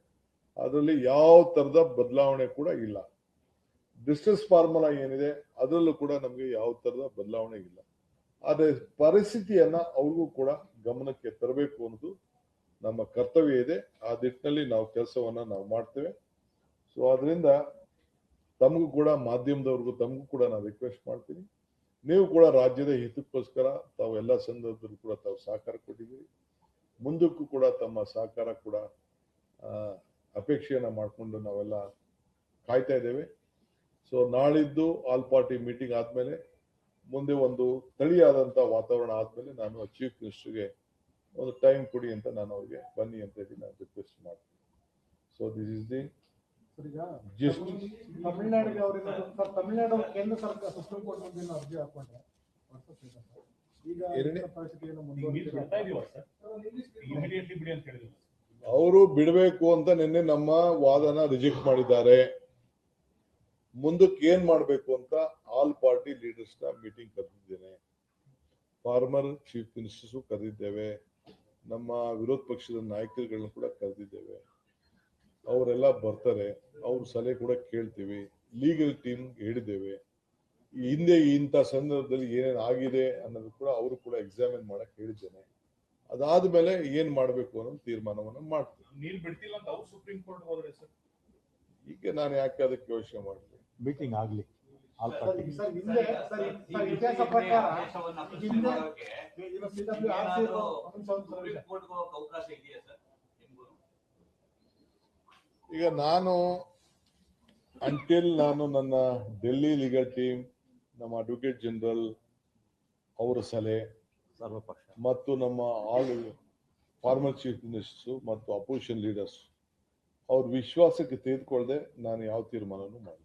ಅದರಲ್ಲಿ ಯಾವ ತರದ ಬದಲಾವಣೆ ಕೂಡ ಇಲ್ಲ. ಡಿಸ್ಟ್ರೆಸ್ ಫಾರ್ಮುಲಾ ಏನಿದೆ ಅದರಲ್ಲೂ ಕೂಡ ನಮ್ಗೆ ಯಾವ ತರದ ಬದಲಾವಣೆ ಇಲ್ಲ. ಆದ್ರೆ ಪರಿಸ್ಥಿತಿಯನ್ನ ಅವ್ರಿಗೂ ಕೂಡ ಗಮನಕ್ಕೆ ತರಬೇಕು ಅನ್ನೋದು ನಮ್ಮ ಕರ್ತವ್ಯ ಇದೆ. ಆ ನಿಟ್ಟಿನಲ್ಲಿ ನಾವು ಕೆಲಸವನ್ನ ನಾವು ಮಾಡ್ತೇವೆ. ಸೊ ಅದರಿಂದ ತಮಗೂ ಕೂಡ, ಮಾಧ್ಯಮದವ್ರಿಗೂ ತಮಗೂ ಕೂಡ ನಾನು ರಿಕ್ವೆಸ್ಟ್ ಮಾಡ್ತೀನಿ, ನೀವು ಕೂಡ ರಾಜ್ಯದ ಹಿತಕ್ಕೋಸ್ಕರ ತಾವು ಎಲ್ಲ ಸಂದರ್ಭದಲ್ಲೂ ಕೂಡ ತಾವು ಸಹಕಾರ ಕೊಟ್ಟಿದ್ದೀರಿ. ಮುಂದಕ್ಕೂ ಕೂಡ ತಮ್ಮ ಸಹಕಾರ ಕೂಡ ಅಪೇಕ್ಷೆಯನ್ನ ಮಾಡಿಕೊಂಡು ನಾವೆಲ್ಲ ಕಾಯ್ತಾ ಇದ್ದೇವೆ. ಸೊ ನಾಳಿದ್ದು ಆಲ್ ಪಾರ್ಟಿ ಮೀಟಿಂಗ್ ಆದ್ಮೇಲೆ ಮುಂದೆ ಒಂದು ತಳಿಯಾದಂತ ವಾತಾವರಣ ಆದ್ಮೇಲೆ ನಾನು ಚೀಫ್ ಮಿನಿಸ್ಟರ್ಗೆ ಒಂದು ಟೈಮ್ ಕೊಡಿ ಅಂತ ನಾನು ಅವ್ರಿಗೆ ಬನ್ನಿ ಅಂತ ಹೇಳಿ ನಾನು ರಿಕ್ವೆಸ್ಟ್ ಮಾಡ್ತೀನಿ. So this is the gist. ತಮಿಳುನಾಡಿಗೆ ಅವರಿಂದ ತಮಿಳುನಾಡು ಕೇಂದ್ರ ಸರ್ಕಾರ ಸುಪ್ರೀಂ ಕೋರ್ಟ್ ಮುಂದೆ ಅರ್ಜಿ ಹಾಕೊಂಡ್ರೆ ಈಗ ಪರಿಸ್ಥಿತಿಯನ್ನು ಅವರು ಬಿಡಬೇಕು ಅಂತ ನಿನ್ನೆ ನಮ್ಮ ವಾದನ ರಿಜೆಕ್ಟ್ ಮಾಡಿದ್ದಾರೆ. ಮುಂದಕ್ಕೆ ಏನ್ ಮಾಡ್ಬೇಕು ಅಂತ ಆಲ್ ಪಾರ್ಟಿ ಲೀಡರ್ಸ್ ನ ಮೀಟಿಂಗ್ ಕರೆದಿದ್ದೇನೆ, ಫಾರ್ಮರ್ ಚೀಫ್ ಮಿನಿಸ್ಟರ್ಸ್ ಕರೆದಿದ್ದೇವೆ, ನಮ್ಮ ವಿರೋಧ ಪಕ್ಷದ ನಾಯಕರುಗಳನ್ನ ಕೂಡ ಕರೆದಿದ್ದೇವೆ. ಅವರೆಲ್ಲ ಬರ್ತಾರೆ, ಅವ್ರ ಸಲಹೆ ಕೂಡ ಕೇಳ್ತೀವಿ. ಲೀಗಲ್ ಟೀಮ್ ಹೇಳಿದ್ದೇವೆ, ಹಿಂದೆ ಇಂಥ ಸಂದರ್ಭದಲ್ಲಿ ಏನೇನು ಆಗಿದೆ ಅನ್ನೋದು ಕೂಡ ಅವರು ಕೂಡ ಎಕ್ಸಾಮಿನ್ ಮಾಡಕ್ ಹೇಳಿದ್ದೇನೆ. ಅದಾದ್ಮೇಲೆ ಏನ್ ಮಾಡ್ಬೇಕು ಅನ್ನೋ ತೀರ್ಮಾನವನ್ನ ಮಾಡ್ತೀವಿ. ನೀರು ಬಿಡ್ತಿಲ್ಲ ಅಂತ ಅವ್ರು ಸುಪ್ರೀಂ ಕೋರ್ಟ್ ಹೋದ್ರೆ ಸರ್, ಈಗ ನಾನು ಯಾಕೆ ಅದಕ್ಕೆ ಯೋಚನೆ ಮಾಡಲಿ, ಮೀಟಿಂಗ್ ಆಗ್ಲಿ. ಇತಿಹಾಸ ಪ್ರಕಾರ ಈಗ ನಾನು ನನ್ನ ಡೆಲ್ಲಿ ಲೀಗಲ್ ಟೀಮ್, ನಮ್ಮ ಅಡ್ವೊಕೇಟ್ ಜನರಲ್ ಅವರ ಸಲಹೆ ಸರ್ವಪಕ್ಷ ಮತ್ತು ನಮ್ಮ ಆಲ್ ಫಾರ್ಮರ್ ಚೀಫ್ ಮಿನಿಸ್ಟರ್ಸ್ ಮತ್ತು ಅಪೋಸಿಷನ್ ಲೀಡರ್ಸ್ ಅವ್ರ ವಿಶ್ವಾಸಕ್ಕೆ ತೆಗೆದುಕೊಳ್ಳದೆ ನಾನು ಯಾವ ತೀರ್ಮಾನನೂ ಮಾಡಿಲ್ಲ.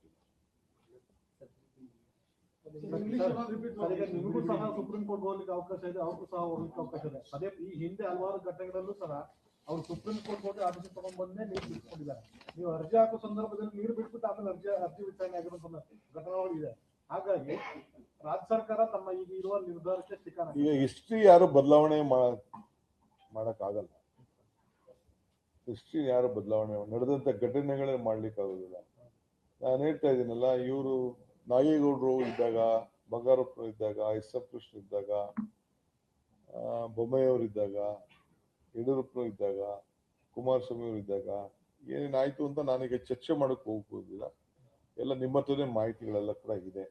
ನಿಮಗೂ ಸಹ ಸುಪ್ರೀಂ ಕೋರ್ಟ್ ಹೋಗ್ಲಿಕ್ಕೆ ಅವಕಾಶ ಇದೆ, ಅವ್ರಿಗೂ ಸಹ ಹೋಗ್ಲಿಕ್ಕೆ ಅವಕಾಶ ಇದೆ. ಅದೇ ಈ ಹಿಂದೆ ಹಲವಾರು ಘಟನೆಗಳಲ್ಲೂ ಸಹ ಅವ್ರು ಸುಪ್ರೀಂ ಕೋರ್ಟ್ ಹೋಗಿ ಆದೇಶ ತಗೊಂಡ್ ಬಂದೇ ನೀರು ಬಿಟ್ಕೊಂಡಿದ್ದಾರೆ. ನೀವು ಅರ್ಜಿ ಹಾಕೋ ಸಂದರ್ಭದಲ್ಲಿ ನೀರು ಬಿಟ್ಬಿಟ್ಟು ಆಮೇಲೆ ಅರ್ಜಿ ವಿಚಾರಣೆ ಆಗಿರೋ ಘಟನೆಗಳು ಇದೆ. ಹಾಗಾಗಿ ರಾಜ್ಯ ಸರ್ಕಾರ ತಮ್ಮ ಈಗ ಇರುವ ನಿರ್ಧಾರಕ್ಕೆ ಸ್ಥಿಕಾನ. ಈಗ ಹಿಸ್ಟ್ರಿ ಯಾರು ಬದಲಾವಣೆ ಮಾಡಕ್ ಆಗಲ್ಲ. ಹಿಸ್ಟ್ರಿ ಯಾರು ಬದಲಾವಣೆ ನಡೆದಂತ ಘಟನೆಗಳೇ ಮಾಡ್ಲಿಕ್ಕೆ ಆಗೋದಿಲ್ಲ. ನಾನು ಹೇಳ್ತಾ ಇದ್ದೀನಲ್ಲ, ಇವರು ನಾಗೇಗೌಡರು ಇದ್ದಾಗ, ಬಂಗಾರಪ್ಪ ಇದ್ದಾಗ, ಎಸ್ ಎಂ ಕೃಷ್ಣ ಇದ್ದಾಗ, ಬೊಮ್ಮಾಯಿಯವರು ಇದ್ದಾಗ, ಯಡಿಯೂರಪ್ಪ ಇದ್ದಾಗ, ಕುಮಾರಸ್ವಾಮಿ ಅವರು ಇದ್ದಾಗ ಏನೇನಾಯ್ತು ಅಂತ ನಾನೀಗ ಚರ್ಚೆ ಮಾಡಕ್ ಹೋಗೋದಿಲ್ಲ. ಎಲ್ಲ ನಿಮ್ಮ ಹತ್ರನೇ ಮಾಹಿತಿಗಳೆಲ್ಲ ಕೂಡ ಇದೆ.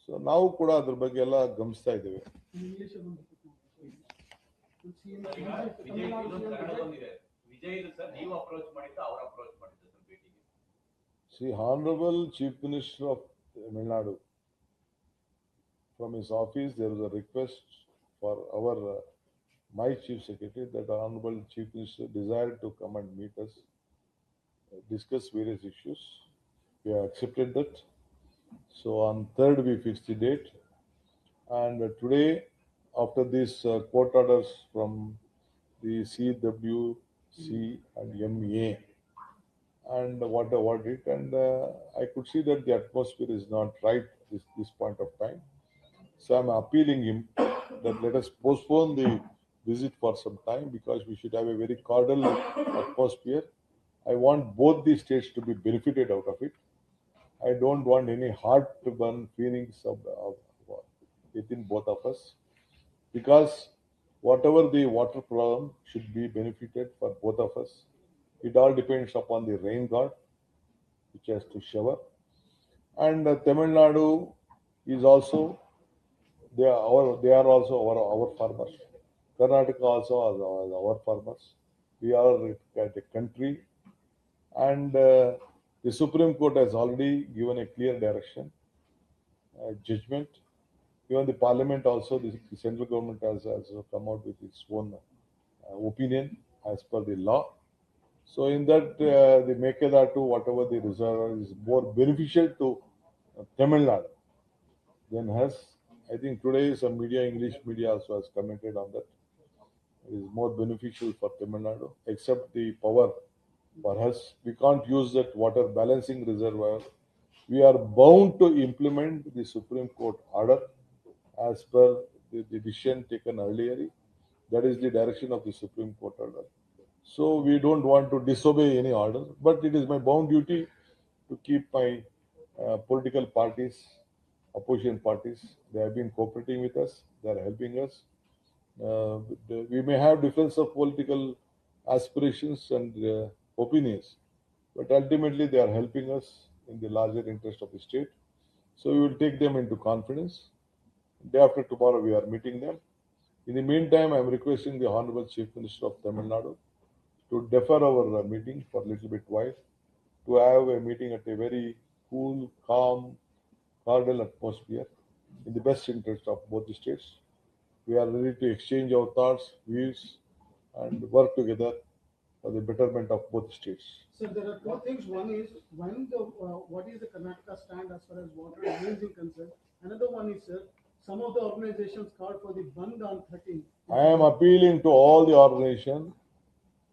ಸೊ ನಾವು ಕೂಡ ಅದ್ರ ಬಗ್ಗೆ ಎಲ್ಲ ಗಮನಿಸ್ತಾ ಇದ್ದೇವೆ. ಇಂಗ್ಲಿಷ್ ಒಂದು ವಿಜಯ್ ಇನ್ನೊಂದು ಕನ್ನಡ ಬಂದಿದೆ. ವಿಜಯ್ ಸರ್ ನೀವು ಅಪ್ರೋಚ್ ಮಾಡಿದ್ದು ಅವ್ರು ಅಪ್ರೋಚ್ ಮಾಡಿದ್ದು ಸರ್ ಭೇಟಿಗೆ. See, Honorable Chief Minister of Tamil Nadu, from his office, there was a request for my Chief Secretary that Honorable Chief Minister desired to come and meet us, discuss various issues. We have accepted that. So on 3rd we fixed the date, and today, after these court orders from the CWC and MA, and what it, and I could see that the atmosphere is not right this point of time. So I'm appealing him that let us postpone the visit for some time, because we should have a very cordial atmosphere. I want both the states to be benefited out of it. I don't want any heartburn feelings within both of us, because whatever the water problem should be benefited for both of us. It all depends upon the rain god, which has to shower. And Tamil Nadu is also, they are also our farmers. Karnataka also are our farmers. We are a country, and the Supreme Court has already given a clear direction, judgment. Even the Parliament also, the central government has also come out with its own opinion as per the law. So in that, the Mekedatu, whatever the reservoir is more beneficial to Tamil Nadu than us. I think today some media, English media also has commented on that. It is more beneficial for Tamil Nadu, except the power for us. We can't use that water balancing reservoir. We are bound to implement the Supreme Court order as per the decision taken earlier. That is the direction of the Supreme Court order. So we don't want to disobey any order, but it is my bound duty to keep my political parties, opposition parties. They have been cooperating with us. They are helping us. We may have difference of political aspirations and opinions, but ultimately they are helping us in the larger interest of the state. So we will take them into confidence. Day after tomorrow we are meeting them. In the meantime, I am requesting the Honorable Chief Minister of Tamil Nadu to defer our meeting for a little bit while, to have a meeting at a very cool, calm, cordial atmosphere in the best interest of both the states. We are ready to exchange our thoughts, views, and work together for the betterment of both states. So there are two things. One is when the what is the Karnataka stand as far as water and means is concerned. Another one is, sir, some of the organizations called for the Band on 13th. I am appealing to all the organization.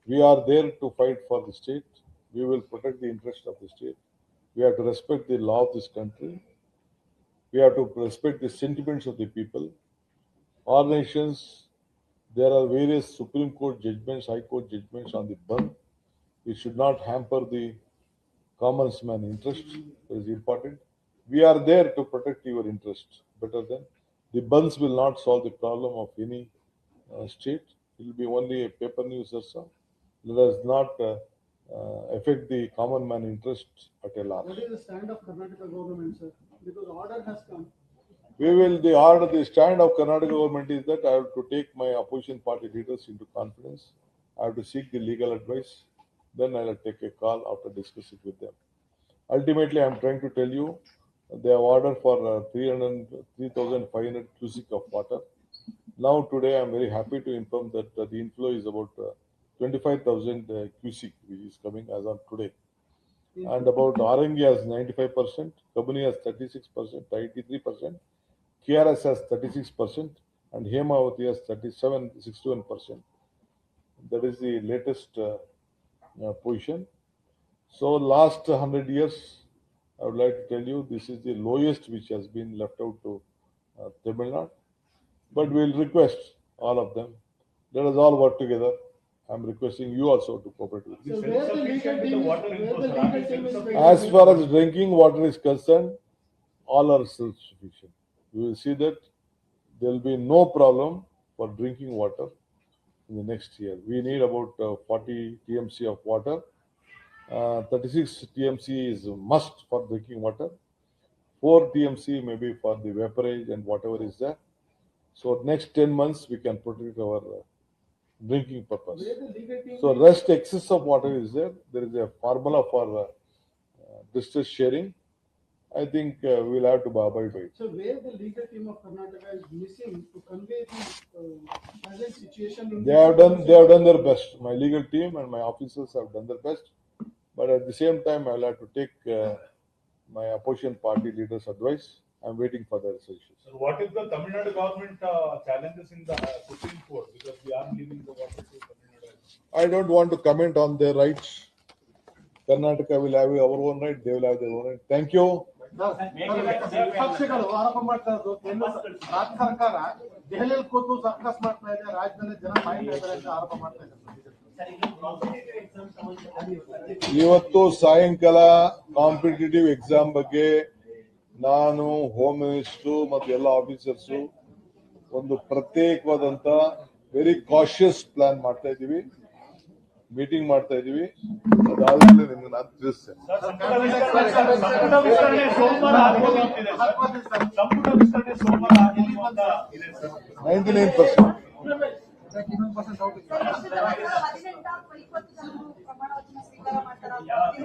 We are there to fight for the state. We will protect the interest of the state. We have to respect the law of this country. We have to respect the sentiments of the people. Organizations, there are various Supreme Court judgments, High Court judgments on the Band. It should not hamper the common man interest. That is important. We are there to protect your interest better than the Bands will not solve the problem of any state. It will be only a paper news or so. Let us not affect the common man interest at a large. What is the stand of Karnataka government, sir? Because order has come. The stand of Karnataka government is that I have to take my opposition party leaders into confidence. I have to seek the legal advice. Then I will take a call after discussing with them. Ultimately, I am trying to tell you, they have ordered for 3,500 cubic of water. Now today, I am very happy to inform that the inflow is about 25,000 cubic, which is coming as on today. And about Arangi has 95%, Kabani has 36%, 83%, KRS has 36%, and Hemavati has 61%. That is the latest position. So last 100 years, I would like to tell you, this is the lowest which has been left out to Tamil Nadu. But we will request all of them. Let us all work together. I am requesting you also to cooperate with me. So where the legal team is, As far as drinking water is concerned, all are self-sufficient. You will see that there will be no problem for drinking water in the next year. We need about 40 TMC of water. 36 TMC is a must for drinking water. 4 TMC maybe for the vaporage and whatever is there. So next 10 months we can protect our drinking purpose. Where the legal team So rest excess of water is there. There is a formula for distress sharing. I think we'll have to abide by it. So where the legal team of Karnataka is missing to convey the present situation in They have done their best. My legal team and my officers have done their best. But at the same time, I'll have to take my opposition party leaders' advice. I'm waiting for their suggestions. So what is the Tamil Nadu government challenges in the Supreme Court, because we are leaving the water to Tamil Nadu? I don't want to comment on their rights. Karnataka will have our own right. They will have their own right. Thank you. ವಿಪಕ್ಷಗಳು ಆರೋಪ ಮಾಡ್ತಾ ಇರೋದು ಕೇಂದ್ರ ರಾಜ್ಯ ಸರ್ಕಾರ ದೆಹಲಿಯಲ್ಲಿ ಕೂತು circus ಮಾಡ್ತಾ ಇದೆ, ರಾಜ್ಯದಲ್ಲಿ ಜನ ಸಾಯ್ತಾ ಇದ್ದಾರೆ ಅಂತ ಆರೋಪ ಮಾಡ್ತಾ ಇದ್ದಾರೆ. ಇವತ್ತು ಸಾಯಂಕಾಲ ಕಾಂಪಿಟೇಟಿವ್ ಎಕ್ಸಾಮ್ ಬಗ್ಗೆ ನಾನು ಹೋಮ್ ಮಿನಿಸ್ಟರ್ ಮತ್ತು ಎಲ್ಲ ಆಫೀಸರ್ಸು ಒಂದು ಪ್ರತ್ಯೇಕವಾದಂತ ವೆರಿ ಕಾಶಿಯಸ್ ಪ್ಲಾನ್ ಮಾಡ್ತಾ ಇದೀವಿ, ಮೀಟಿಂಗ್ ಮಾಡ್ತಾ ಇದೀವಿ. ಅದಾದ್ಮೇಲೆ ನಿಮ್ಗೆ ನಾನು ತಿಳಿಸ್ತೇನೆ. ಸಂಪುಟ ವಿಸ್ತರಣೆ ಸೋಮವಾರ ಆಗ್ಬೋದು ಅಂತಿದೆ ಸರ್. ಸಂಪುಟ ವಿಸ್ತರಣೆ ಸೋಮವಾರ ಆಗ್ಬೋದು ಅಂತ ಇದೆ ಸರ್. 99%.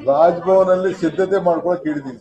ರಾಜ್ಭವನ್ ಅಲ್ಲಿ ಸಿದ್ಧತೆ ಮಾಡ್ಕೊಳಕ್ ಹೇಳಿದೀನಿ.